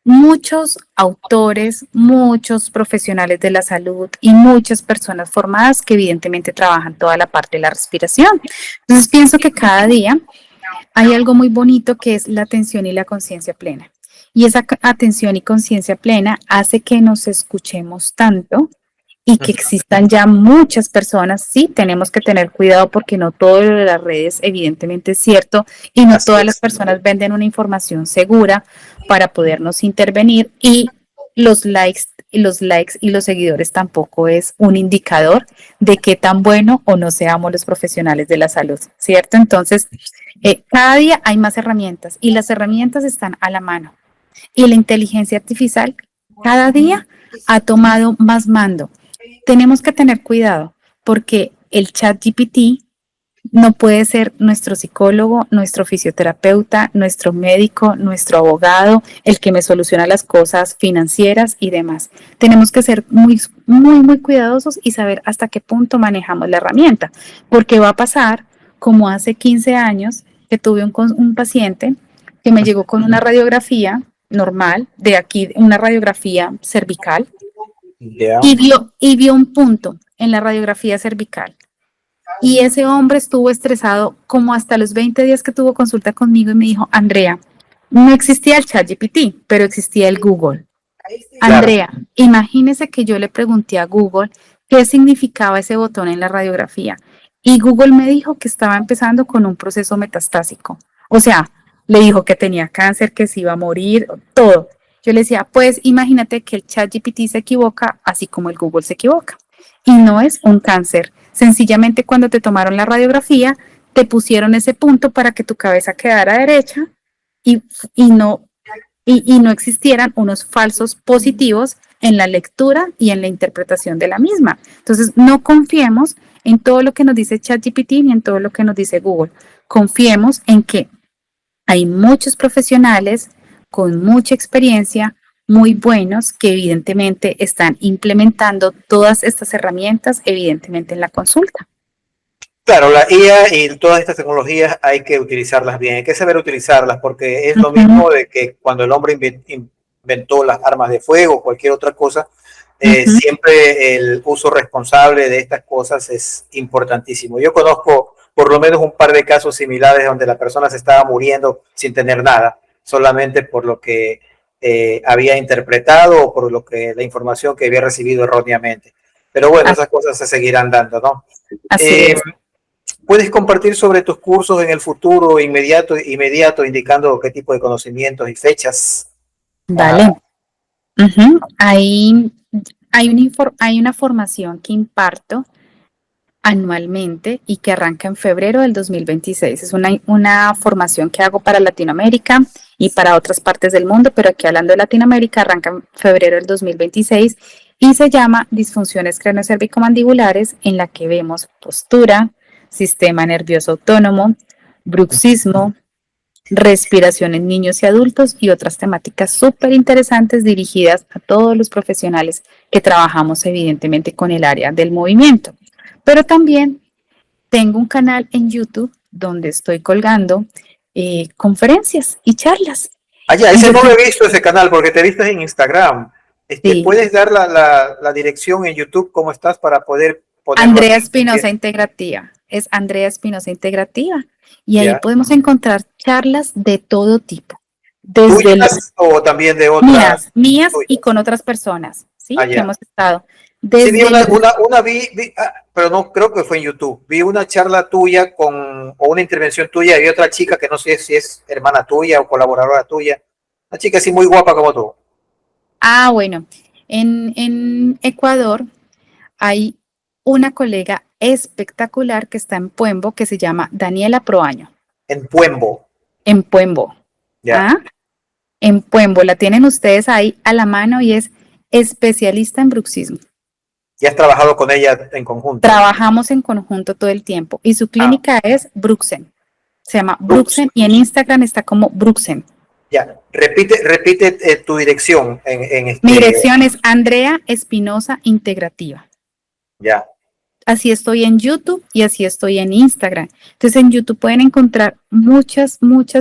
muchos autores, muchos profesionales de la salud y muchas personas formadas que evidentemente trabajan toda la parte de la respiración. Entonces pienso que cada día hay algo muy bonito, que es la atención y la conciencia plena. Y esa atención y conciencia plena hace que nos escuchemos tanto y que existan ya muchas personas. Sí, tenemos que tener cuidado porque no todo lo de las redes evidentemente es cierto, y no todas las personas venden una información segura para podernos intervenir, y los likes y los seguidores tampoco es un indicador de qué tan bueno o no seamos los profesionales de la salud, ¿cierto? Entonces, cada día hay más herramientas y las herramientas están a la mano, y la inteligencia artificial cada día ha tomado más mando. Tenemos que tener cuidado porque el ChatGPT no puede ser nuestro psicólogo, nuestro fisioterapeuta, nuestro médico, nuestro abogado, el que me soluciona las cosas financieras y demás. Tenemos que ser muy, muy, muy cuidadosos y saber hasta qué punto manejamos la herramienta, porque va a pasar como hace 15 años que tuve un paciente que me llegó con una radiografía normal, de aquí, una radiografía cervical, y vio un punto en la radiografía cervical. Y ese hombre estuvo estresado como hasta los 20 días que tuvo consulta conmigo, y me dijo: Andrea, no existía el ChatGPT, pero existía el Google. Claro. Andrea, imagínese que yo le pregunté a Google qué significaba ese botón en la radiografía. Y Google me dijo que estaba empezando con un proceso metastásico. O sea, le dijo que tenía cáncer, que se iba a morir, todo. Yo le decía, pues imagínate que el ChatGPT se equivoca, así como el Google se equivoca. Y no es un cáncer. Sencillamente cuando te tomaron la radiografía, te pusieron ese punto para que tu cabeza quedara derecha y, y no, y no existieran unos falsos positivos en la lectura y en la interpretación de la misma. Entonces, no confiemos en todo lo que nos dice ChatGPT ni en todo lo que nos dice Google. Confiemos en que hay muchos profesionales con mucha experiencia, muy buenos, que evidentemente están implementando todas estas herramientas, evidentemente en la consulta. Claro, la IA y todas estas tecnologías hay que utilizarlas bien, hay que saber utilizarlas porque es lo mismo de que cuando el hombre inventó las armas de fuego, cualquier otra cosa, siempre el uso responsable de estas cosas es importantísimo. Yo conozco por lo menos un par de casos similares donde la persona se estaba muriendo sin tener nada, solamente por lo que había interpretado o por lo que la información que había recibido erróneamente. Pero bueno, esas cosas se seguirán dando, ¿no? Así es. ¿Puedes compartir sobre tus cursos en el futuro inmediato, indicando qué tipo de conocimientos y fechas? Vale. Hay una formación que imparto anualmente y que arranca en febrero del 2026. Es una formación que hago para Latinoamérica y para otras partes del mundo, pero aquí hablando de Latinoamérica arranca en febrero del 2026 y se llama Disfunciones craneocervicomandibulares, en la que vemos postura, sistema nervioso autónomo, bruxismo, respiración en niños y adultos y otras temáticas súper interesantes dirigidas a todos los profesionales que trabajamos evidentemente con el área del movimiento. Pero también tengo un canal en YouTube donde estoy colgando conferencias y charlas. Ya, ese no lo he visto, ese canal, porque te he visto en Instagram. Sí. ¿Puedes dar la dirección en YouTube, cómo estás, para poder ponerlo Andrea aquí? Espinosa Integrativa. Es Andrea Espinosa Integrativa. Y ahí ¿Ya? podemos encontrar charlas de todo tipo. Desde ¿Tuyas o también de otras? mías y Tuyas. con otras personas, ¿sí? Que Ya. hemos estado. Sí, vi Desde pero no creo que fue en YouTube. Vi una charla tuya o una intervención tuya y otra chica que no sé si es hermana tuya o colaboradora tuya. Una chica así muy guapa como tú. bueno, en Ecuador hay una colega espectacular que está en Puembo que se llama Daniela Proaño. En Puembo. En Puembo. Ya. ¿Ah? En Puembo, la tienen ustedes ahí a la mano y es especialista en bruxismo. ¿Ya has trabajado con ella en conjunto? Trabajamos en conjunto todo el tiempo y su clínica es Bruxen. Se llama Bruxen y en Instagram está como Bruxen. Ya, repite tu dirección Mi dirección es Andrea Espinosa Integrativa. Ya. Así estoy en YouTube y así estoy en Instagram. Entonces en YouTube pueden encontrar muchas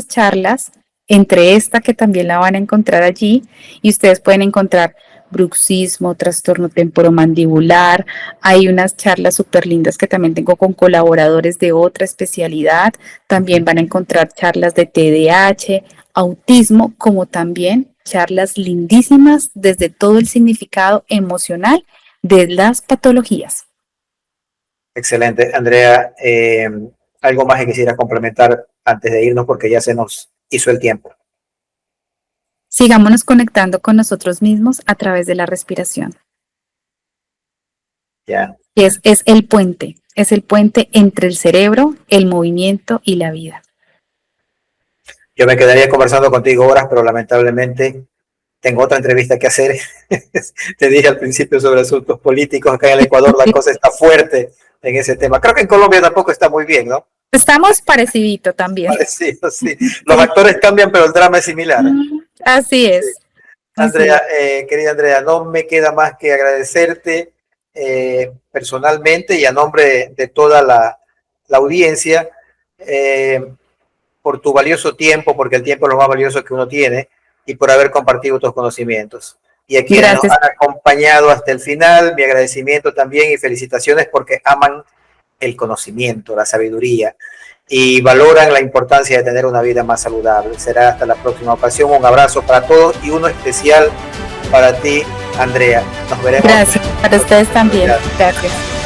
charlas, entre esta que también la van a encontrar allí, y ustedes pueden encontrar bruxismo, trastorno temporomandibular. Hay unas charlas súper lindas que también tengo con colaboradores de otra especialidad. También van a encontrar charlas de TDAH, autismo, como también charlas lindísimas desde todo el significado emocional de las patologías. Excelente, Andrea. Algo más que quisiera complementar antes de irnos porque ya se nos hizo el tiempo. Sigámonos conectando con nosotros mismos a través de la respiración. Ya. Es el puente entre el cerebro, el movimiento y la vida. Yo me quedaría conversando contigo horas, pero lamentablemente tengo otra entrevista que hacer. Te dije al principio sobre asuntos políticos. Acá en el Ecuador la cosa está fuerte en ese tema. Creo que en Colombia tampoco está muy bien, ¿no? Estamos parecidito también. Parecido, sí. Los actores cambian, pero el drama es similar. Así es. Sí. Andrea, querida Andrea, no me queda más que agradecerte personalmente y a nombre de toda la audiencia por tu valioso tiempo, porque el tiempo es lo más valioso que uno tiene, y por haber compartido tus conocimientos. Y a quienes nos han acompañado hasta el final, mi agradecimiento también y felicitaciones porque aman el conocimiento, la sabiduría. y valoran la importancia de tener una vida más saludable. Será hasta la próxima ocasión. Un abrazo para todos y uno especial para ti, Andrea. Nos veremos. Gracias, para ustedes también. Gracias.